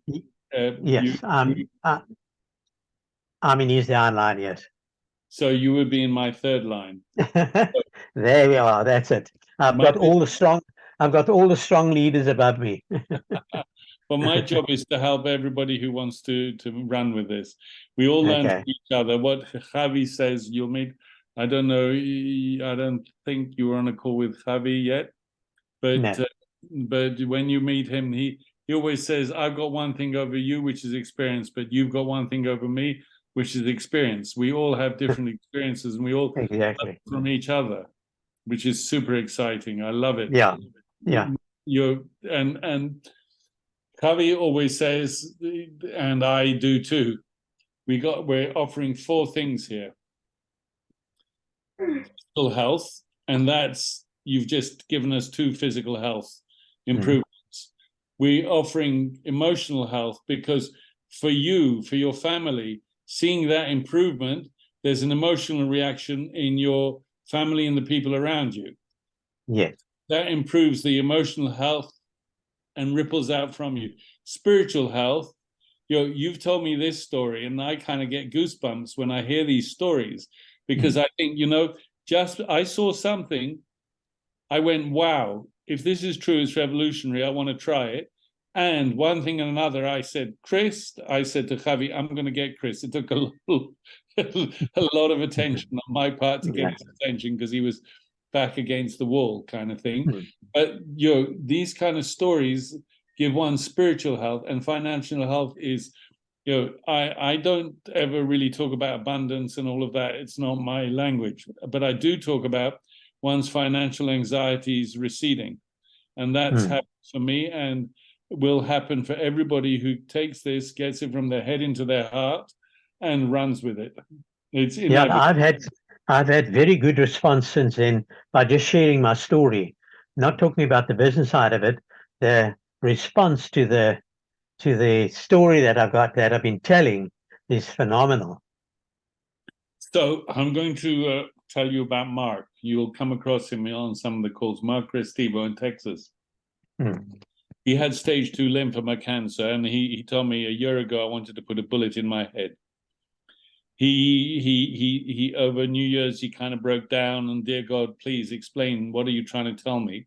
yes, I'm in his downline, yes. So you would be in my third line. There we are. That's it. I've got all the strong leaders above me. Well, my job is to help everybody who wants to run with this. We all learn from each other. What Javi says, you'll meet. I don't know. I don't think you were on a call with Javi yet, but No. But when you meet him, he always says, "I've got one thing over you, which is experience, but you've got one thing over me, which is experience." We all have different experiences, and we all learn from each other, which is super exciting. I love it. Yeah, yeah. And Javi always says, and I do too, we're offering 4 things here. Physical health, and that's, you've just given us 2 physical health improvements. We're offering emotional health, because for you, for your family, seeing that improvement, there's an emotional reaction in your family and the people around you. Yes. That improves the emotional health and ripples out from you. Spiritual health, you've told me this story, and I kind of get goosebumps when I hear these stories, because I think, I saw something, I went, wow, if this is true, it's revolutionary, I want to try it. And one thing and another, I said to Javi, I'm going to get Chris. It took a lot of attention on my part to get his attention, because he was back against the wall kind of thing. But these kind of stories give one spiritual health, and financial health is, I don't ever really talk about abundance and all of that. It's not my language, but I do talk about one's financial anxieties receding, and that's happened for me, and will happen for everybody who takes this, gets it from their head into their heart, and runs with it. It's inevitable. I've had very good response since then by just sharing my story, not talking about the business side of it. The response to the story that I've been telling is phenomenal. So I'm going to tell you about Mark. You'll come across him on some of the calls. Mark Restivo in Texas. He had stage 2 lymphoma cancer, and he told me a year ago, I wanted to put a bullet in my head. He over New Year's, he kind of broke down, and dear God, please explain, what are you trying to tell me?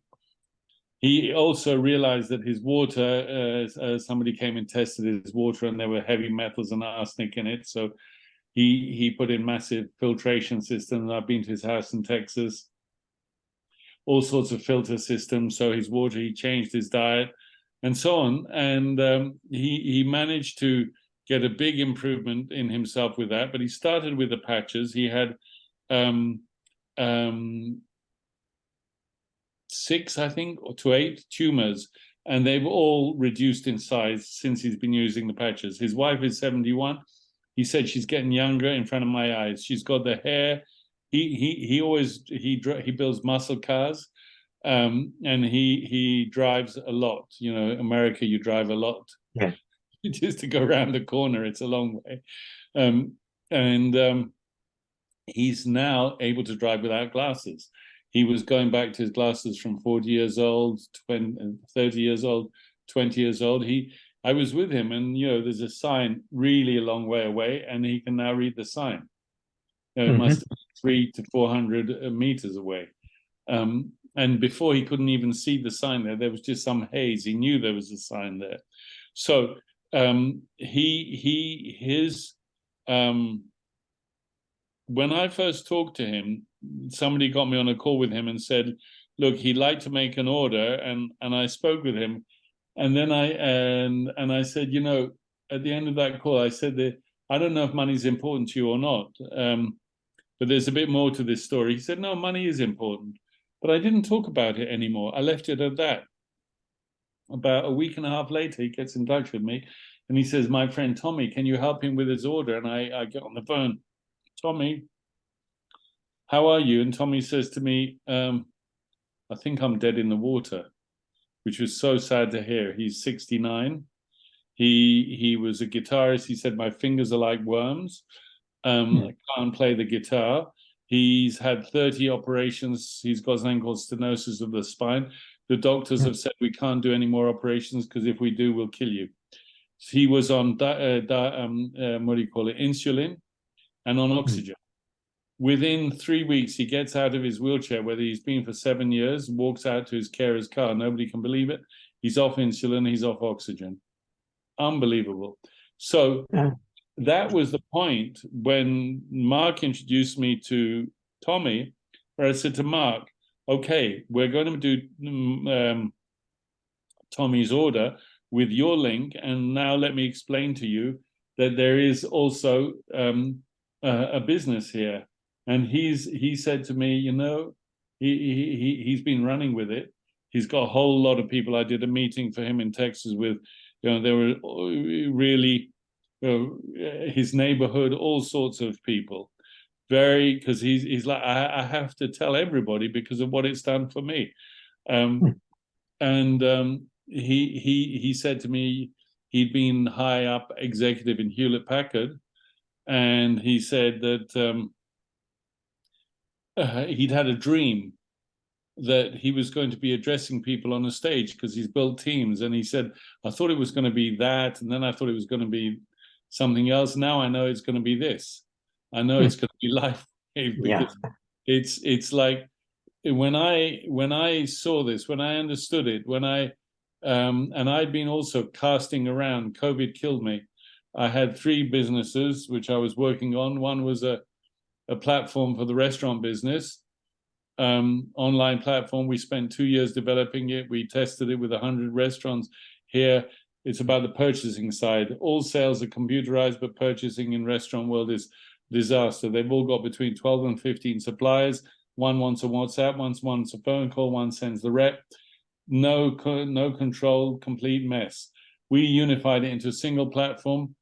He also realized that his water, somebody came and tested his water, and there were heavy metals and arsenic in it. So he put in massive filtration systems. I've been to his house in Texas, all sorts of filter systems. So his water, he changed his diet and so on. And he managed to get a big improvement in himself with that. But he started with the patches. He had 6, I think, to 8 tumors, and they've all reduced in size since he's been using the patches. His wife is 71. He said she's getting younger in front of my eyes. She's got the hair. He builds muscle cars, and he drives a lot. America, you drive a lot. Yeah. Just to go around the corner, it's a long way. He's now able to drive without glasses. He was going back to his glasses from 40 years old, 30 years old, 20 years old. I was with him, and there's a sign really a long way away, and he can now read the sign. It must be 300 to 400 meters away. And before, he couldn't even see the sign there. There was just some haze. He knew there was a sign there. So when I first talked to him, somebody got me on a call with him and said, look, he'd like to make an order, and I spoke with him, and then I said, at the end of that call, I said that I don't know if money's important to you or not, but there's a bit more to this story. He said, no, money is important, but I didn't talk about it anymore. I left it at that. About a week and a half later, he gets in touch with me, and he says, my friend Tommy, can you help him with his order? And I get on the phone, Tommy, how are you? And Tommy says to me, I think I'm dead in the water, which was so sad to hear. He's 69. He was a guitarist. He said, my fingers are like worms. I can't play the guitar. He's had 30 operations. He's got something called stenosis of the spine. The doctors have said we can't do any more operations because if we do, we'll kill you. He was on insulin and on oxygen. Within 3 weeks, he gets out of his wheelchair, whether he's been for 7 years, walks out to his carer's car. Nobody can believe it. He's off insulin. He's off oxygen. Unbelievable. So that was the point when Mark introduced me to Tommy, where I said to Mark, okay, we're going to do Tommy's order with your link. And now let me explain to you that there is also a business here. And he said to me, you know, he's been running with it. He's got a whole lot of people. I did a meeting for him in Texas with, you know, there were really, his neighborhood, all sorts of people. Because he's like, I have to tell everybody because of what it's done for me. He said to me, he'd been high up executive in Hewlett Packard, and he said that he'd had a dream that he was going to be addressing people on a stage because he's built teams. And he said, I thought it was going to be that, and then I thought it was going to be something else. Now I know it's going to be this. I know it's going to be life. Because it's like when I saw this, when I understood it, and I'd been also casting around. COVID killed me. I had 3 businesses which I was working on. One was a platform for the restaurant business, online platform. We spent 2 years developing it. We tested it with 100 restaurants here. It's about the purchasing side. All sales are computerized, but purchasing in restaurant world is disaster. They've all got between 12 and 15 suppliers. One wants a WhatsApp, one wants a phone call, one sends the rep. No control, complete mess. We unified it into a single platform.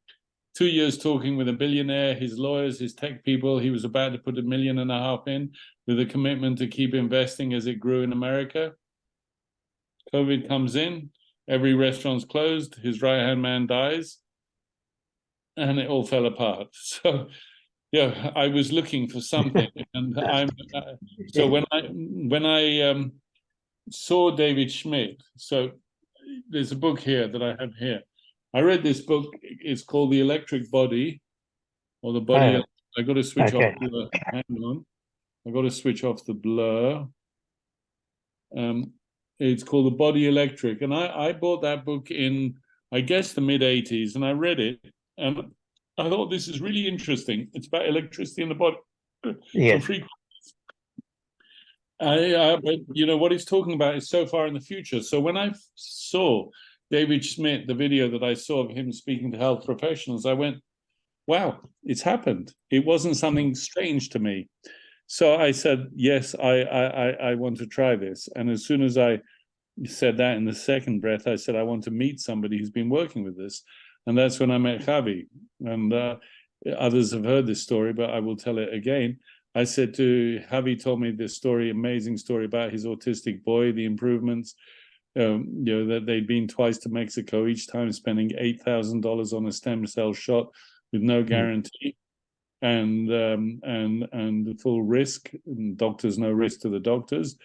2 years talking with a billionaire, his lawyers, his tech people. He was about to put $1.5 million in with a commitment to keep investing as it grew in America. COVID comes in, every restaurant's closed, his right-hand man dies, and it all fell apart. So, yeah, I was looking for something, and so when I saw David Schmidt, so there's a book here that I have here. I read this book. It's called The Electric Body, or the Body. I got to switch off. Hang on, I got to switch off the blur. It's called The Body Electric, and I bought that book in, I guess, the mid '80s, and I read it, and I thought this is really interesting. It's about electricity in the body. Yes. But you know what he's talking about is so far in the future. So when I saw David Schmidt, the video that I saw of him speaking to health professionals, I went, wow, it's happened. It wasn't something strange to me. So I said, yes, I want to try this. And as soon as I said that, in the second breath, I said, I want to meet somebody who's been working with this. And that's when I met Javi. And others have heard this story, but I will tell it again. I said to Javi, told me this story, amazing story about his autistic boy, the improvements, you know, that they'd been twice to Mexico, each time spending $8,000 on a stem cell shot with no guarantee, and the full risk, and doctors, no risk to the doctors.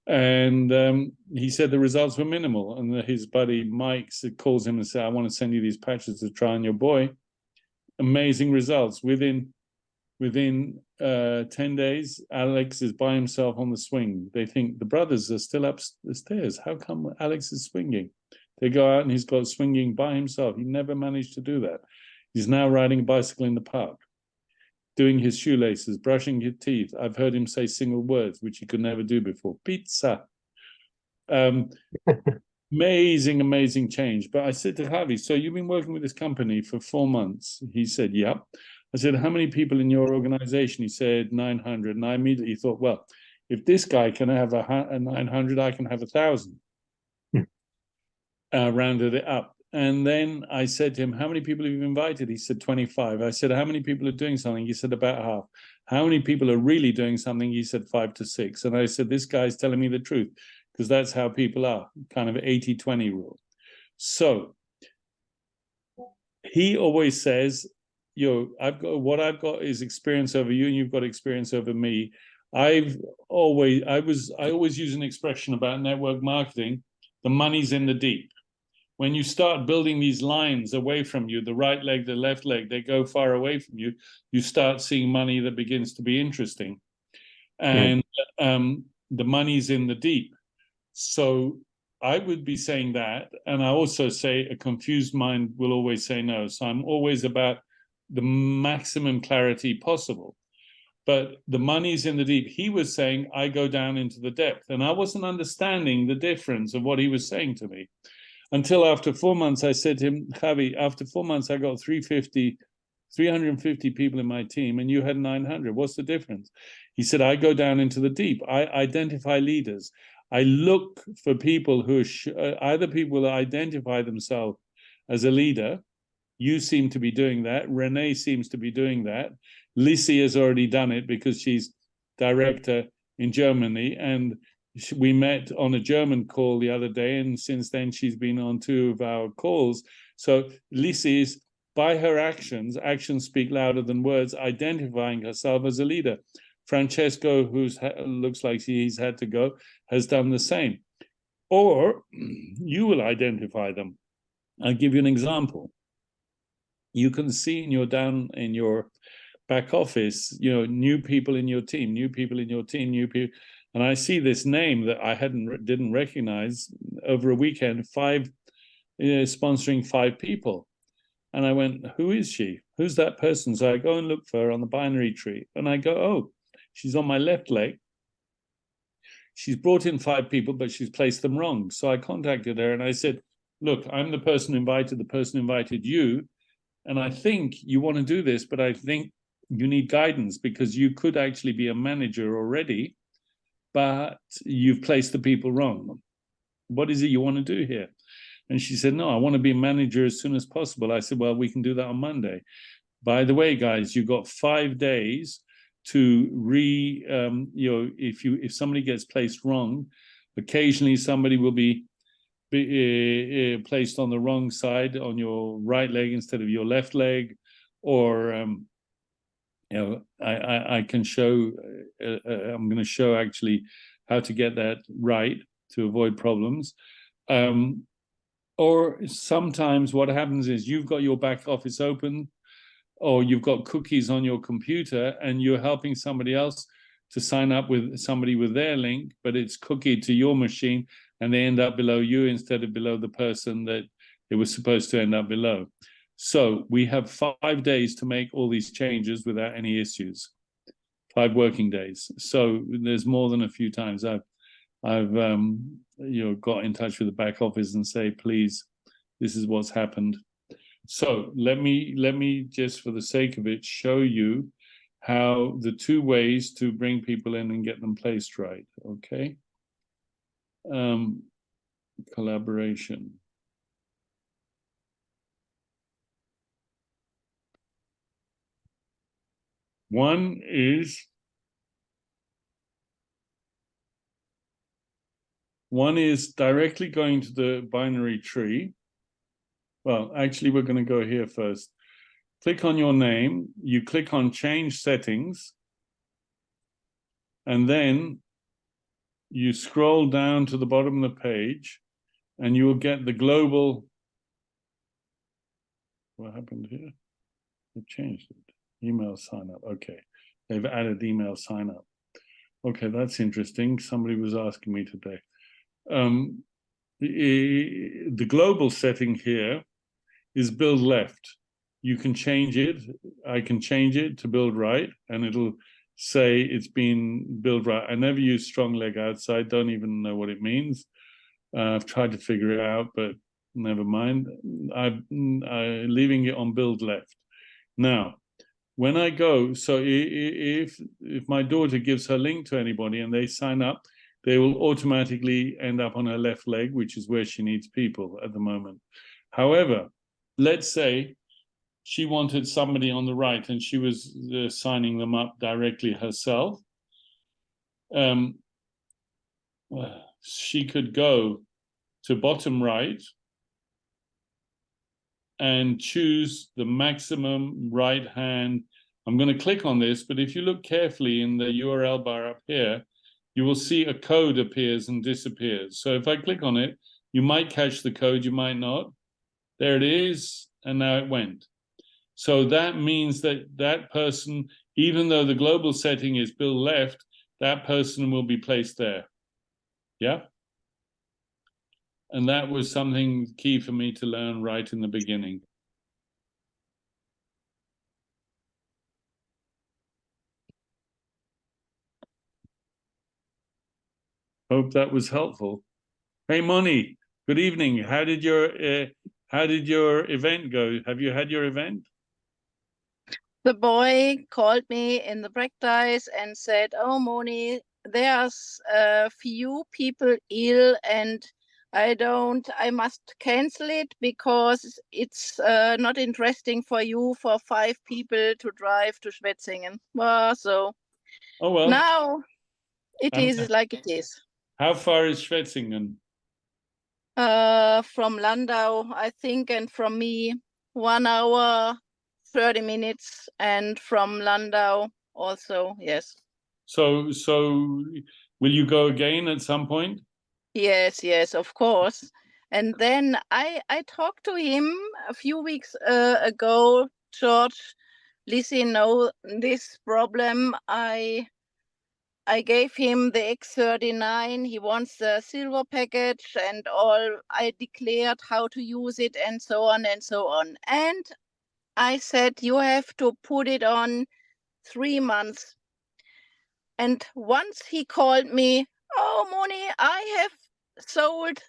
And he said the results were minimal. And his buddy Mike calls him and says, I want to send you these patches to try on your boy. Amazing results. Within 10 days, Alex is by himself on the swing. They think the brothers are still up the stairs. How come Alex is swinging? They go out and he's got swinging by himself. He never managed to do that. He's now riding a bicycle in the park, doing his shoelaces, brushing his teeth. I've heard him say single words, which he could never do before. Pizza. Amazing change. But I said to Javi, so you've been working with this company for 4 months? He said, yep. I said, how many people in your organization? He said, 900. And I immediately thought, well, if this guy can have a 900, I can have 1,000. Rounded it up. And then I said to him, how many people have you invited? He said, 25. I said, how many people are doing something? He said, about half. How many people are really doing something? He said, 5 to 6. And I said, this guy's telling me the truth, because that's how people are, kind of 80-20 rule. So he always says, I've got is experience over you, and you've got experience over me. I always use an expression about network marketing: the money's in the deep. When you start building these lines away from you, the right leg, the left leg, they go far away from you, you start seeing money that begins to be interesting. And the money's in the deep. So I would be saying that. And I also say a confused mind will always say no. So I'm always about the maximum clarity possible. But the money's in the deep. He was saying, I go down into the depth. And I wasn't understanding the difference of what he was saying to me. Until after 4 months, I said to him, Javi, after 4 months, I got 350 people in my team, and you had 900. What's the difference? He said, I go down into the deep. I identify leaders. I look for people who are either people that identify themselves as a leader. You seem to be doing that. Renee seems to be doing that. Lissy has already done it because she's director in Germany, and we met on a German call the other day, and since then she's been on 2 of our calls. So Lissy is, by her actions speak louder than words, identifying herself as a leader. Francesco, who looks like he's had to go, has done the same. Or you will identify them. I'll give you an example. You can see down in your back office, new people in your team, new people. And I see this name that I didn't recognize over a weekend, sponsoring 5 people. And I went, who is she? Who's that person? So I go and look for her on the binary tree. And I go, oh, she's on my left leg. She's brought in 5 people, but she's placed them wrong. So I contacted her and I said, look, I'm the person invited you. And I think you want to do this, but I think you need guidance, because you could actually be a manager already, but you've placed the people wrong. What is it you want to do here? And she said, no, I want to be a manager as soon as possible. I said, well, we can do that on Monday. By the way, guys, you've got 5 days to if somebody gets placed wrong, occasionally somebody will be placed on the wrong side, on your right leg instead of your left leg, or I can show. I'm going to show actually how to get that right to avoid problems. Or sometimes what happens is you've got your back office open, or you've got cookies on your computer, and you're helping somebody else to sign up with somebody with their link, but it's cookied to your machine, and they end up below you instead of below the person that it was supposed to end up below. So we have 5 days to make all these changes without any issues. 5 working days. So there's more than a few times I've got in touch with the back office and say, please, this is what's happened. So let me just, for the sake of it, show you how the 2 ways to bring people in and get them placed right. Okay. Collaboration. One is directly going to the binary tree. Well, actually, we're going to go here first. Click on your name. You click on Change Settings. And then you scroll down to the bottom of the page, and you will get the global. What happened here? They've changed it. Email sign up. Okay. They've added email sign up. Okay, that's interesting. Somebody was asking me today. The global setting here is build left. You can change it. I can change it to build right, and it'll say it's been built right. I never use strong leg outside. Don't even know what it means. I've tried to figure it out, but never mind. I'm leaving it on build left. Now, when I go, so if my daughter gives her link to anybody and they sign up, they will automatically end up on her left leg, which is where she needs people at the moment. However, let's say she wanted somebody on the right and she was signing them up directly herself. She could go to bottom right and choose the maximum right hand. I'm going to click on this, but if you look carefully in the URL bar up here, you will see a code appears and disappears. So if I click on it, you might catch the code, you might not. There it is, and now it went. So that means that that person, even though the global setting is Bill left, that person will be placed there. Yeah? And that was something key for me to learn right in the beginning. Hope that was helpful. Hey, Moni, good evening. How did your event go? Have you had your event? The boy called me in the practice and said, "Oh, Moni, there's a few people ill and I must cancel it because it's not interesting for you for 5 people to drive to Schwetzingen." Well, so Oh, well. now it is like it is. How far is Schwetzingen? From Landau, I think, and from me, 1 hour, 30 minutes, and from Landau also, yes. So will you go again at some point? Yes, of course. And then I talked to him a few weeks ago, George, listen, know this problem. I gave him the X39. He wants the silver package and all. I declared how to use it and so on and so on. And I said, you have to put it on 3 months. And once he called me, "Oh, Moni, I have sold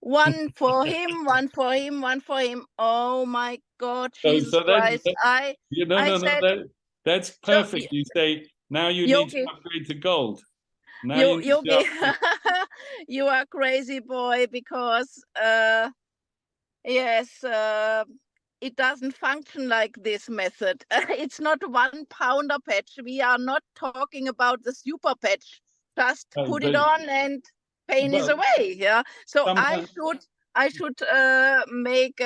one for him, one for him, one for him." Oh my God, Jesus Christ. That's perfect. So, you say, now you Yogi, need to upgrade to gold. Now Yogi, you are crazy boy because, yes, it doesn't function like this method. It's not 1 pounder patch. We are not talking about the super patch. Just put it on and pain is away. Yeah. So I should make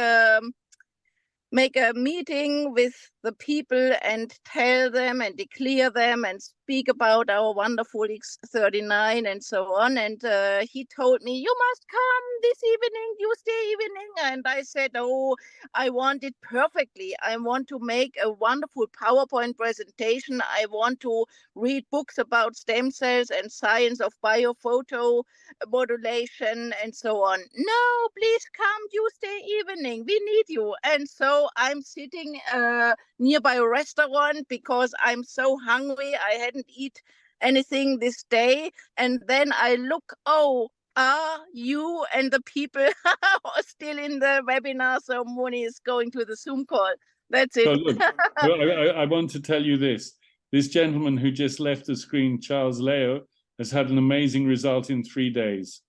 a meeting with the people and tell them and declare them and speak about our wonderful X39 and so on. And he told me, "You must come this evening, Tuesday evening." And I said, "Oh, I want it perfectly. I want to make a wonderful PowerPoint presentation. I want to read books about stem cells and science of biophoto modulation and so on." "No, please come Tuesday evening. We need you." And so I'm sitting nearby a restaurant because I'm so hungry. I hadn't eaten anything this day. And then I look, oh, are you and the people are still in the webinar? So Moni is going to the Zoom call. That's it. So look, I want to tell you this. This gentleman who just left the screen, Charles Leo, has had an amazing result in 3 days,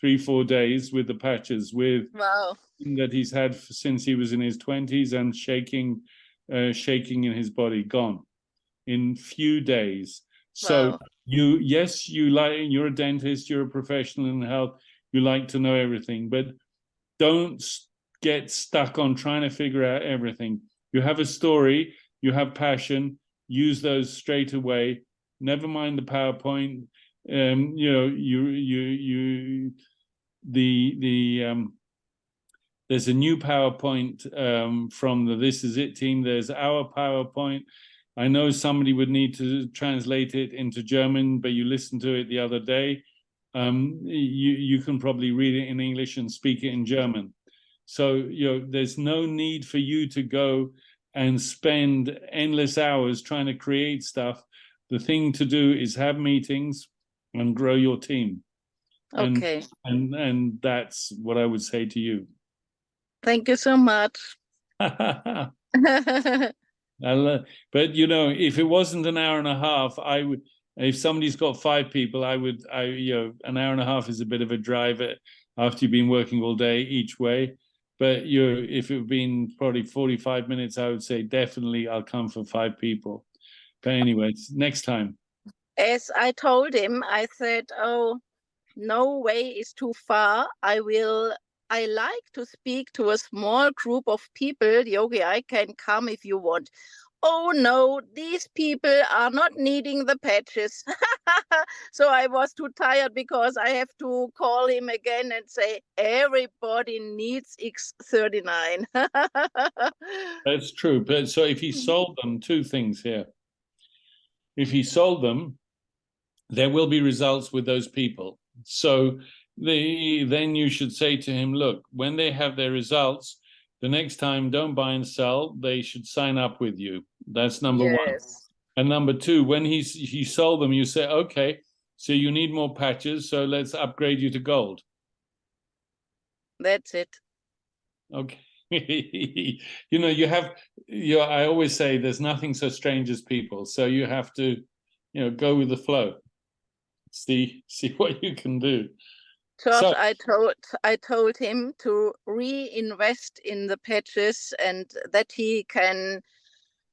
3-4 days with the patches, with wow, that he's had since he was in his 20s and shaking in his body, gone in few days. So wow. you're a dentist, you're a professional in health, you like to know everything, but don't get stuck on trying to figure out everything. You have a story, you have passion, use those straight away. Never mind the PowerPoint. There's a new PowerPoint from the This Is It team. There's our PowerPoint. I know somebody would need to translate it into German, but you listened to it the other day. You can probably read it in English and speak it in German. So there's no need for you to go and spend endless hours trying to create stuff. The thing to do is have meetings and grow your team. Okay. And that's what I would say to you. Thank you so much. But if it wasn't an hour and a half, I would. If somebody's got 5 people, an hour and a half is a bit of a drive after you've been working all day each way. But if it had been probably 45 minutes, I would say definitely I'll come for 5 people. But anyway, next time. As I told him, I said, oh, no way is too far. I like to speak to a small group of people. Yogi, I can come if you want. Oh no, these people are not needing the patches. So I was too tired because I have to call him again and say, everybody needs X39. That's true. But so if he sold them, 2 things here. If he sold them, there will be results with those people. So then you should say to him, look, when they have their results, the next time, don't buy and sell. They should sign up with you. That's number one. And number 2, when he sold them, you say, okay, so you need more patches, so let's upgrade you to gold. That's it. Okay. I always say there's nothing so strange as people. So you have to, go with the flow. See what you can do. George, So, I told him to reinvest in the patches and that he can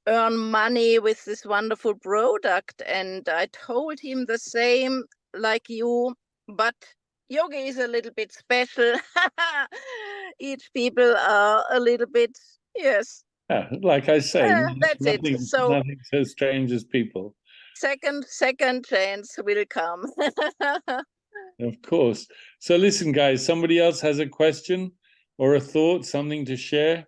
earn money with this wonderful product. And I told him the same like you, but Yogi is a little bit special. Each people are a little bit, yes. Like I say, that's nothing, it. So nothing so strange as people. Second chance will come. Of course. So listen, guys, somebody else has a question or a thought, something to share?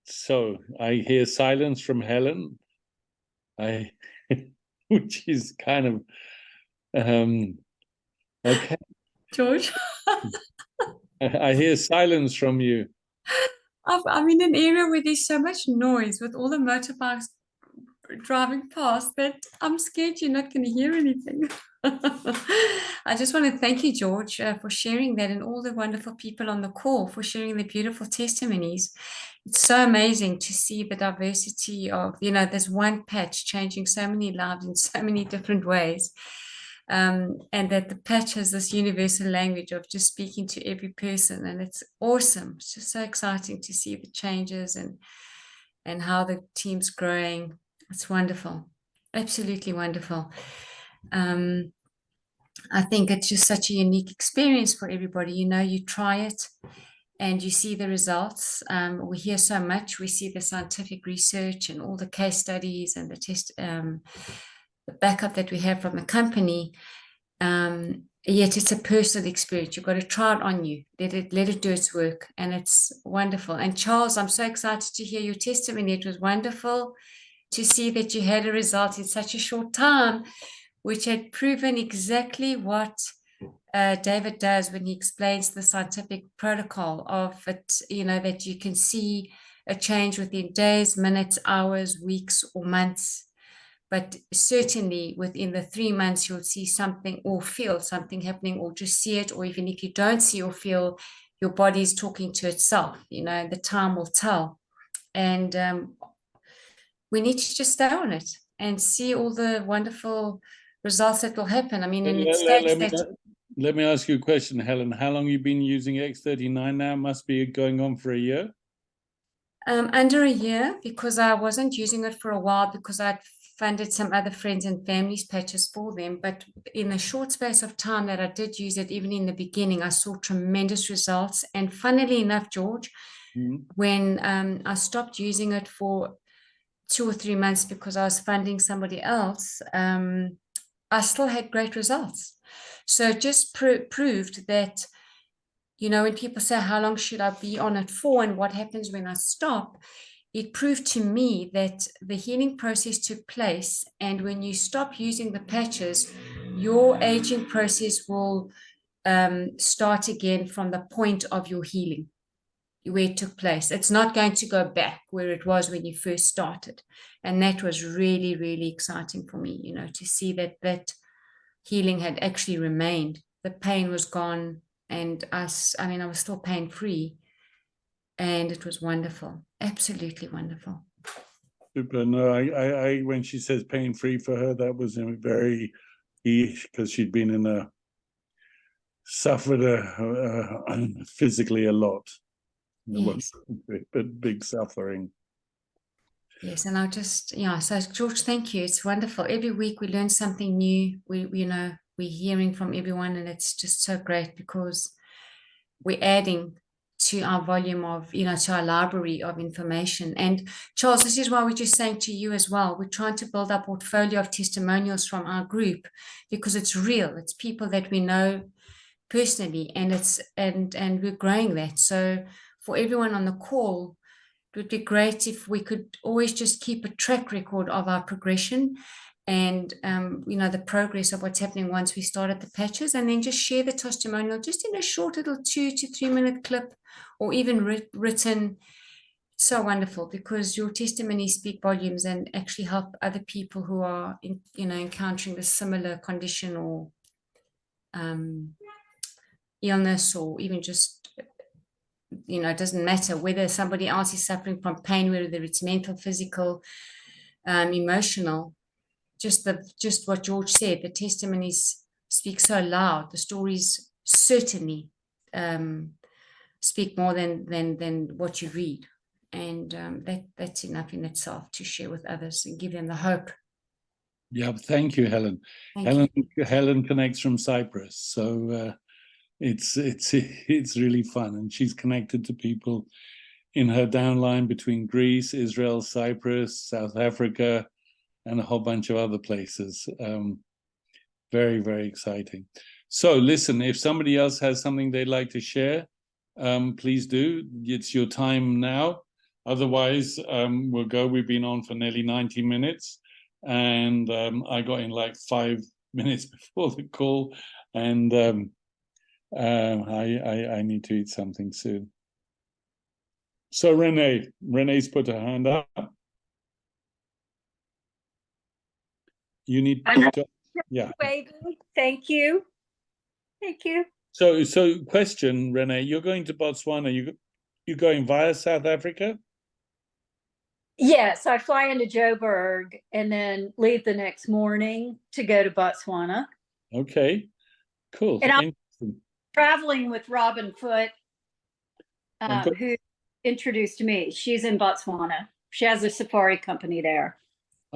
So I hear silence from Helen, which is kind of okay. George, I hear silence from you. I'm in an area where there's so much noise with all the motorbikes driving past that I'm scared you're not going to hear anything. I just want to thank you, George, for sharing that, and all the wonderful people on the call for sharing their beautiful testimonies. It's so amazing to see the diversity of, this one patch changing so many lives in so many different ways. And that the patch has this universal language of just speaking to every person, and it's awesome. It's just so exciting to see the changes and how the team's growing. It's wonderful, absolutely wonderful. I think it's just such a unique experience for everybody. You try it and you see the results. We hear so much. We see the scientific research and all the case studies and the backup that we have from the company. Yet it's a personal experience. You've got to try it on you. Let it do its work, and it's wonderful. And Charles, I'm so excited to hear your testimony. It was wonderful to see that you had a result in such a short time, which had proven exactly what David does when he explains the scientific protocol of it, that you can see a change within days, minutes, hours, weeks, or months. But certainly within the 3 months, you'll see something or feel something happening, or just see it. Or even if you don't see or feel, your body is talking to itself, the time will tell. And we need to just stay on it and see all the wonderful results that will happen. I mean, let me ask you a question, Helen. How long have you been using X39 now? Must be going on for a year? Under a year, because I wasn't using it for a while because I'd funded some other friends and families patches for them. But in the short space of time that I did use it, even in the beginning, I saw tremendous results. And funnily enough, George, when I stopped using it for 2 or 3 months because I was funding somebody else, I still had great results. So it just proved that, when people say, how long should I be on it for and what happens when I stop? It proved to me that the healing process took place. And when you stop using the patches, your aging process will start again from the point of your healing, where it took place. It's not going to go back where it was when you first started. And that was really, really exciting for me, to see that healing had actually remained. The pain was gone, and I was still pain-free, and it was wonderful, absolutely wonderful. Super. No, I when she says pain free for her, that was very because she'd been in suffered physically a lot. Yes. But big suffering. Yes, and yeah, so George, thank you. It's wonderful. Every week we learn something new. We're hearing from everyone, and it's just so great because we're adding to our volume of, to our library of information. And Charles, this is why we're just saying to you as well, we're trying to build up a portfolio of testimonials from our group because it's real. It's people that we know personally, and we're growing that. So for everyone on the call, it would be great if we could always just keep a track record of our progression and the progress of what's happening once we start at the patches, and then just share the testimonial just in a short little 2 to 3 minute clip, or even written. So wonderful, because your testimonies speak volumes and actually help other people who are encountering a similar condition or illness, or even just it doesn't matter whether somebody else is suffering from pain, whether it's mental, physical, emotional. Just what George said, the testimonies speak so loud. The stories certainly speak more than what you read, and that's enough in itself to share with others and give them the hope. Yeah, thank you, Helen. Helen connects from Cyprus, so it's really fun, and she's connected to people in her downline between Greece, Israel, Cyprus, South Africa, and a whole bunch of other places. Very, very exciting. So listen, if somebody else has something they'd like to share, please do. It's your time now. Otherwise, we'll go. We've been on for nearly 90 minutes, and I got in like 5 minutes before the call, and I need to eat something soon. So Renee's put her hand up. You need to, yeah. Thank you. So question, Renee, you're going to Botswana. You're going via South Africa? Yes, I fly into Joburg and then leave the next morning to go to Botswana. Okay, cool. And I'm traveling with Robin Foote, who introduced me. She's in Botswana. She has a safari company there.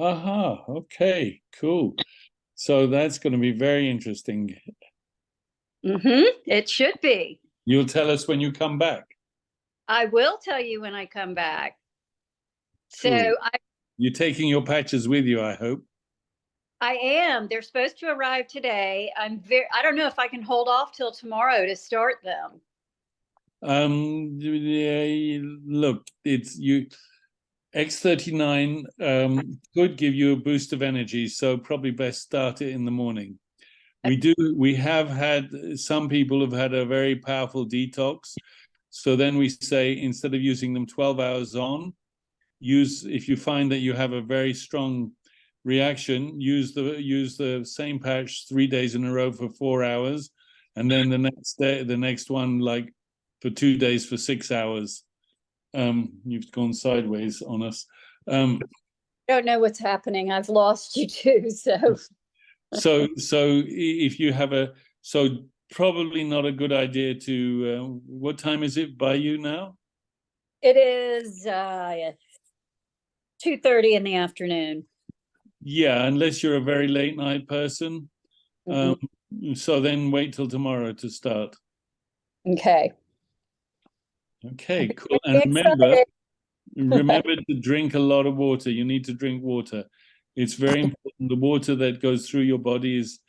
Okay, cool. So that's going to be very interesting. It should be. You'll tell us when you come back. I will tell you when I come back. Cool. So you're taking your patches with you, I hope. I am. They're supposed to arrive today. I don't know if I can hold off till tomorrow to start them. Look, it's you. X39 could give you a boost of energy, so probably best start it in the morning. We have had some people have had a very powerful detox, so then we say instead of using them 12 hours on, if you find that you have a very strong reaction, use the same patch 3 days in a row for 4 hours, and then the next one like for 2 days for 6 hours. You've gone sideways on us. I don't know what's happening. I've lost you too. So if you have probably not a good idea to. What time is it by you now? It is 2:30 in the afternoon. Yeah, unless you're a very late night person. So then wait till tomorrow to start. Okay. Okay, cool. And remember to drink a lot of water. You need to drink water. It's very important. The water that goes through your body is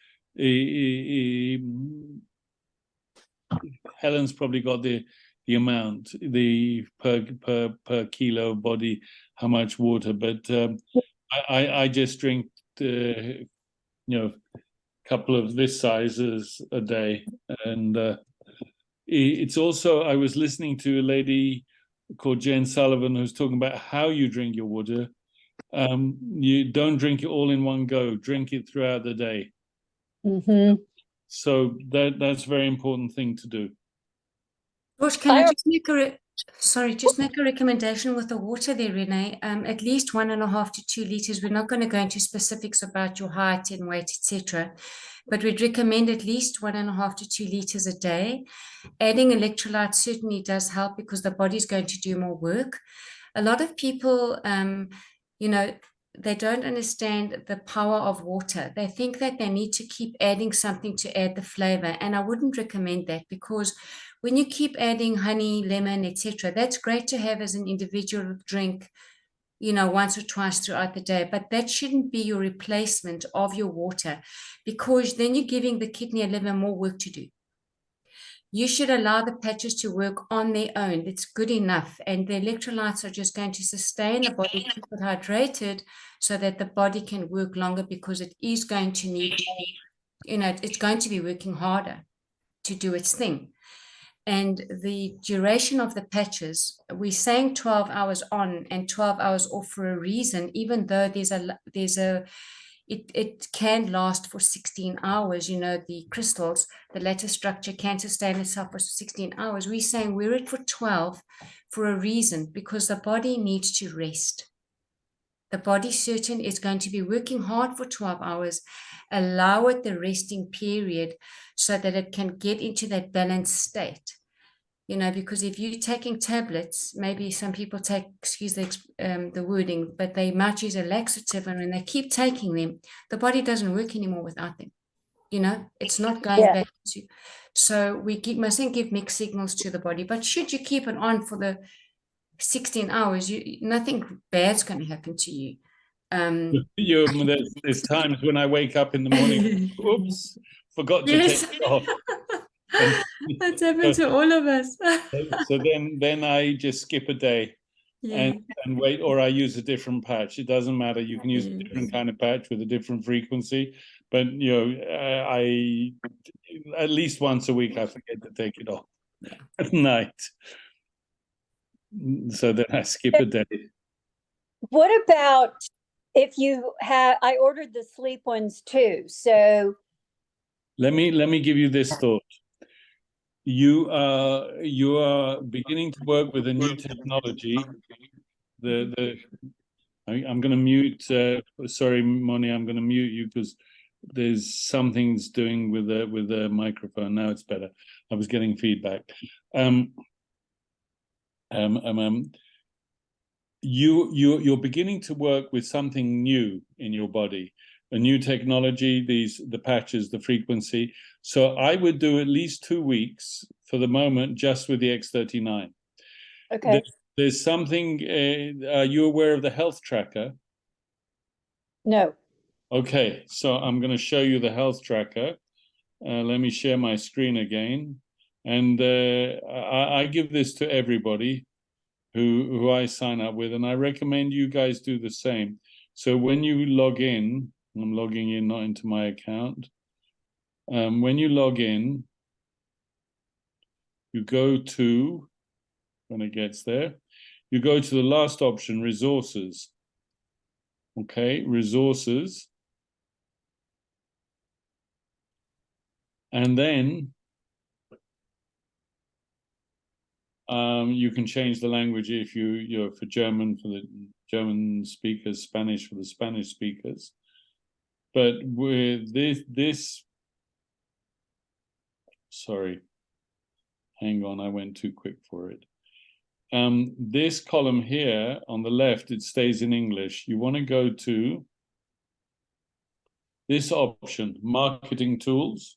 Helen's probably got the amount, the per kilo of body, how much water, but I just drink a couple of this sizes a day. And it's also, I was listening to a lady called Jen Sullivan who's talking about how you drink your water. You don't drink it all in one go, drink it throughout the day. So that's a very important thing to do. George, can I just make Sorry, just make a recommendation with the water there, Renee. At least 1.5 to 2 liters. We're not going to go into specifics about your height and weight, etc. But we'd recommend at least 1.5 to 2 liters a day. Adding electrolytes certainly does help because the body's going to do more work. A lot of people, they don't understand the power of water. They think that they need to keep adding something to add the flavor. And I wouldn't recommend that, because when you keep adding honey, lemon, etc., that's great to have as an individual drink, once or twice throughout the day, but that shouldn't be your replacement of your water, because then you're giving the kidney and liver more work to do. You should allow the patches to work on their own. It's good enough. And the electrolytes are just going to sustain the body, keep it hydrated, so that the body can work longer, because it is going to need, it's going to be working harder to do its thing. And the duration of the patches, we're saying 12 hours on and 12 hours off for a reason, even though it can last for 16 hours. The crystals, the lattice structure can sustain itself for 16 hours. We're saying wear it for 12 for a reason, because the body needs to rest. The body certain is going to be working hard for 12 hours. Allow it the resting period so that it can get into that balanced state. Because if you're taking tablets, maybe some people take, excuse the wording, but they might use a laxative, and when they keep taking them, the body doesn't work anymore without them. It's not going back to. So we mustn't give mixed signals to the body. But should you keep it on for the 16 hours, nothing bad's going to happen to you. There's times when I wake up in the morning, oops, forgot to take it off. That's happened to all of us. So then I just skip a day and wait, or I use a different patch. It doesn't matter. You can use a different kind of patch with a different frequency, but I at least once a week I forget to take it off at night. So then I skip a day. What about if you have? I ordered the sleep ones too. So let me give you this thought. You are beginning to work with a new technology. I'm going to mute. Sorry, Moni, I'm going to mute you because there's something's doing with the microphone. Now it's better. I was getting feedback. You're beginning to work with something new in your body. A new technology, the patches, the frequency. So I would do at least 2 weeks for the moment, just with the X39. Okay. There's something, are you aware of the health tracker? No. Okay, so I'm going to show you the health tracker. Let me share my screen again. And I give this to everybody who I sign up with, and I recommend you guys do the same. So when you log in, I'm logging in, not into my account. When you log in, you go to, when it gets there, you go to the last option, resources. Okay, resources. And then you can change the language if you're for German, for the German speakers, Spanish for the Spanish speakers. But with this, sorry, hang on, I went too quick for it. This column here on the left, it stays in English. You want to go to this option, marketing tools.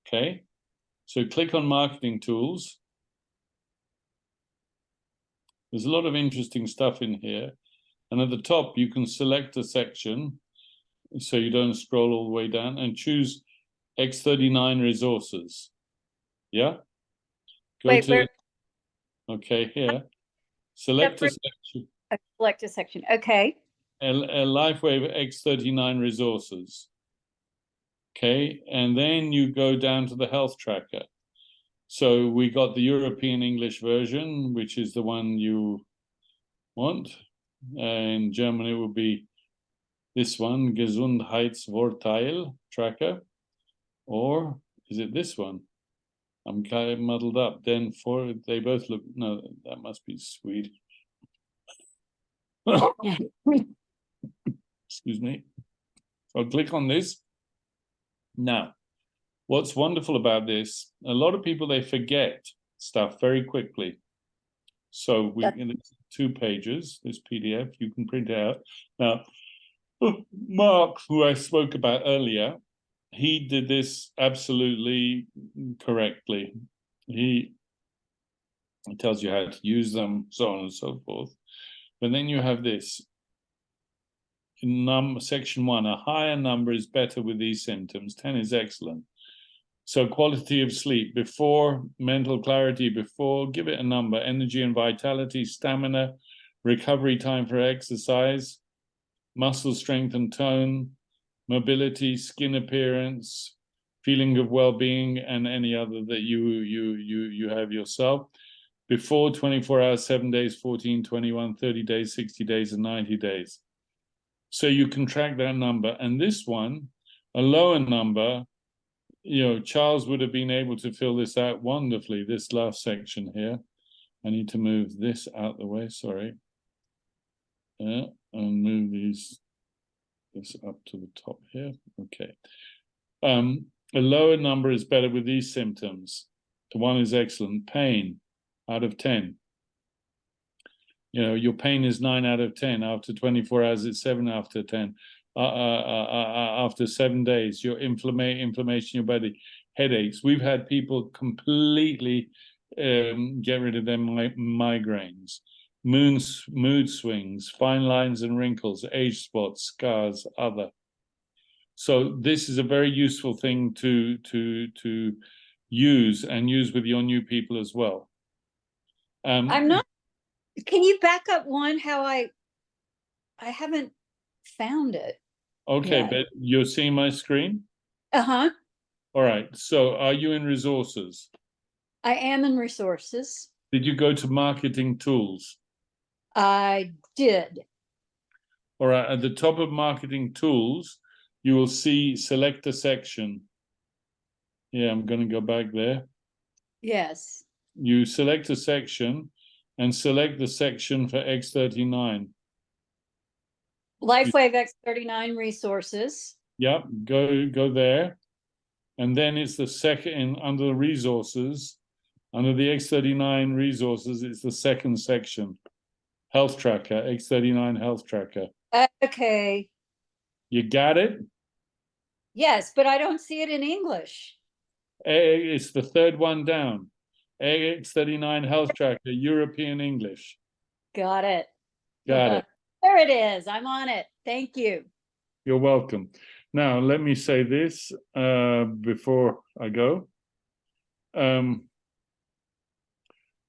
Okay, so click on marketing tools. There's a lot of interesting stuff in here. And at the top, you can select a section so you don't scroll all the way down, and choose X39 resources. Yeah? Wait, where? Okay, here. Select a section. Select a section. Okay. A LifeWave X39 resources. Okay, and then you go down to the health tracker. So we got the European English version, which is the one you want. In German, it would be this one, Gesundheitsvorteil tracker. Or is it this one? I'm kind of muddled up. Then four, they both look, no, that must be Swede. Excuse me. I'll click on this. Now, what's wonderful about this, a lot of people, they forget stuff very quickly. So it's 2 pages, this PDF, you can print it out. Now, Mark, who I spoke about earlier, he did this absolutely correctly. He tells you how to use them, so on and so forth. But then you have this. Section 1, a higher number is better with these symptoms. 10 is excellent. So quality of sleep before, mental clarity before, give it a number, energy and vitality, stamina, recovery time for exercise, muscle strength and tone, mobility, skin appearance, feeling of well-being, and any other that you have yourself. Before 24 hours, 7 days, 14, 21, 30 days, 60 days, and 90 days. So you can track that number. And this one, a lower number, Charles would have been able to fill this out wonderfully, this last section here. I need to move this out the way, sorry. And move this up to the top here. Okay. A lower number is better with these symptoms. 1 is excellent. Pain, out of 10. Your pain is 9 out of 10. After 24 hours, it's 7 after 10. After 7 days, your inflammation in your body, headaches. We've had people completely get rid of their migraines, mood swings, fine lines and wrinkles, age spots, scars, other. So this is a very useful thing to use, and use with your new people as well. I'm not. Can you back up one? How I haven't found it. Okay, yet. but you're seeing my screen? Uh-huh. All right. So are you in resources? I am in resources. Did you go to marketing tools? I did. All right. At the top of marketing tools, you will see select a section. Yeah, I'm going to go back there. Yes. You select a section and select the section for X39. LifeWave X39 resources. Yep, go there. And then it's the second, under the resources, under the X39 resources, it's the second section. Health Tracker, X39 Health Tracker. Okay. You got it? Yes, but I don't see it in English. It's the third one down. X39 Health Tracker, European English. Got it. Got it. There it is. I'm on it. Thank you. You're welcome. Now, let me say this before I go.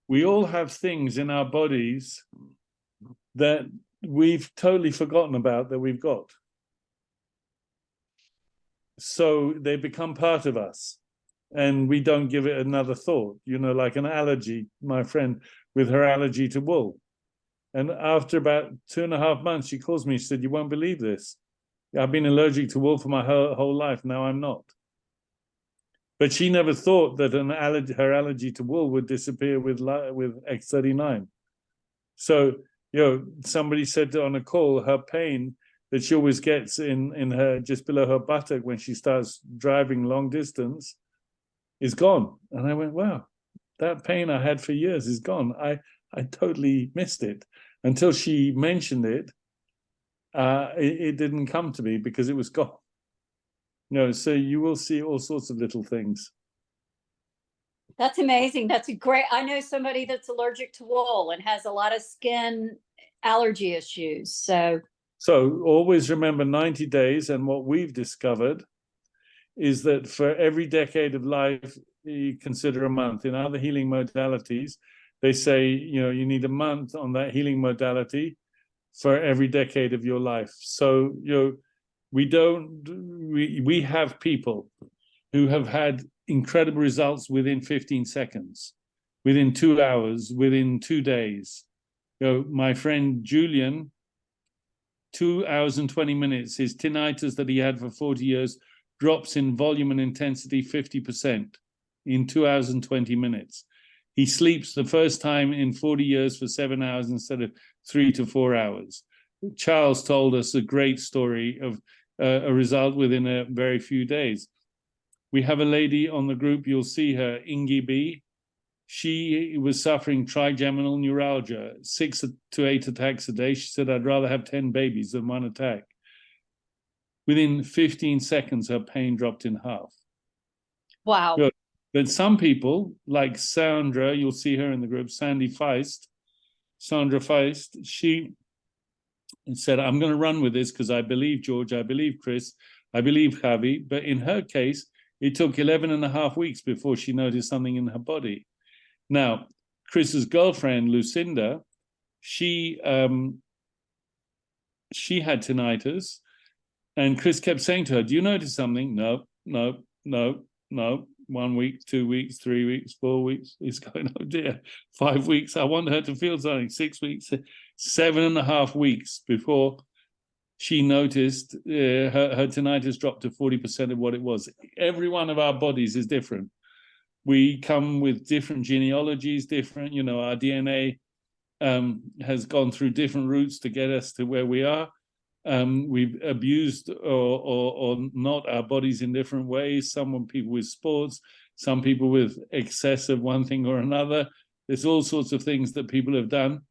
We all have things in our bodies that we've totally forgotten about that we've got. So they become part of us, and we don't give it another thought. Like an allergy, my friend with her allergy to wool. And after about 2.5 months, she calls me, she said, "You won't believe this. I've been allergic to wool for my whole life. Now I'm not." But she never thought that her allergy to wool would disappear with X39. So, somebody said on a call, her pain that she always gets in her, just below her buttock when she starts driving long distance, is gone. And I went, wow, that pain I had for years is gone. I totally missed it until she mentioned it. It didn't come to me because it was gone. So you will see all sorts of little things. That's amazing. That's a great. I know somebody that's allergic to wool and has a lot of skin allergy issues. So always remember 90 days. And what we've discovered is that for every decade of life, you consider a month. In other healing modalities, they say, you need a month on that healing modality for every decade of your life. So, we have people who have had incredible results within 15 seconds, within 2 hours, within 2 days. My friend Julian, 2 hours and 20 minutes, his tinnitus that he had for 40 years drops in volume and intensity 50%. in 2 hours and 20 minutes. He sleeps the first time in 40 years for 7 hours instead of 3 to 4 hours. Charles told us a great story of a result within a very few days. We have a lady on the group, you'll see her, Ingi B. She was suffering trigeminal neuralgia, 6 to 8 attacks a day. She said, I'd rather have 10 babies than one attack. Within 15 seconds, her pain dropped in half. Wow. Good. But some people, like Sandra, you'll see her in the group, Sandra Feist, she said, I'm going to run with this because I believe George, I believe Chris, I believe Javi. But in her case, it took 11.5 weeks before she noticed something in her body. Now, Chris's girlfriend, Lucinda, she had tinnitus, and Chris kept saying to her, do you notice something? No. 1 week, 2 weeks, 3 weeks, 4 weeks. He's going, oh dear, 5 weeks. I want her to feel something. 6 weeks, 7.5 weeks before she noticed her tinnitus dropped to 40% of what it was. Every one of our bodies is different. We come with different genealogies, different, our DNA has gone through different routes to get us to where we are. We've abused or not our bodies in different ways. Some people with sports, some people with excess of one thing or another. There's all sorts of things that people have done.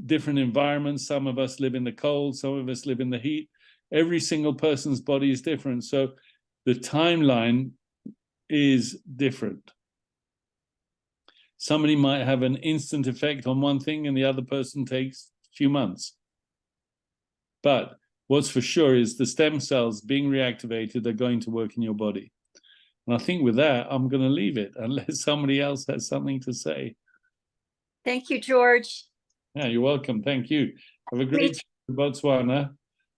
Different environments. Some of us live in the cold, some of us live in the heat. Every single person's body is different. So the timeline is different. Somebody might have an instant effect on one thing and the other person takes a few months. But what's for sure is the stem cells being reactivated are going to work in your body. And I think with that, I'm going to leave it unless somebody else has something to say. Thank you, George. Yeah, you're welcome. Thank you. Have a great trip to Botswana.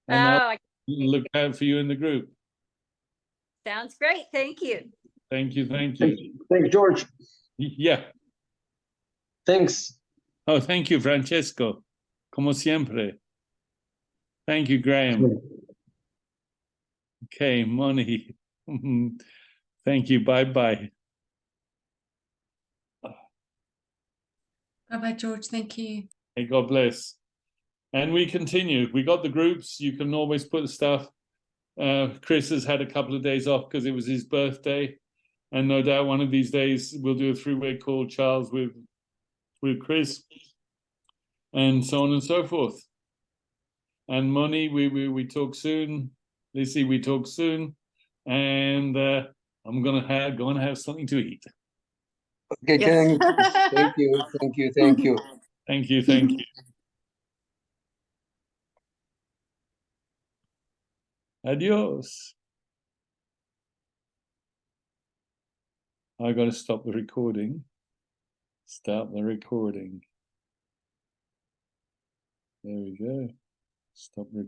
And I'll look out for you in the group. Sounds great. Thank you. Thank you. Thanks, George. Yeah. Thanks. Oh, thank you, Francesco. Como siempre. Thank you, Graham. Okay, Moni. Thank you. Bye-bye. Bye-bye, George. Thank you. Hey, God bless. And we continue. We got the groups. You can always put stuff. Chris has had a couple of days off because it was his birthday. And no doubt one of these days we'll do a three-way call, Charles, with Chris. And so on and so forth. And Moni, we talk soon. Lizzie, we talk soon. And I'm going to go and have something to eat. Okay, Yes. thank you. Thank you. Thank you. Adios. I got to stop the recording. Start the recording. There we go. Stop recording.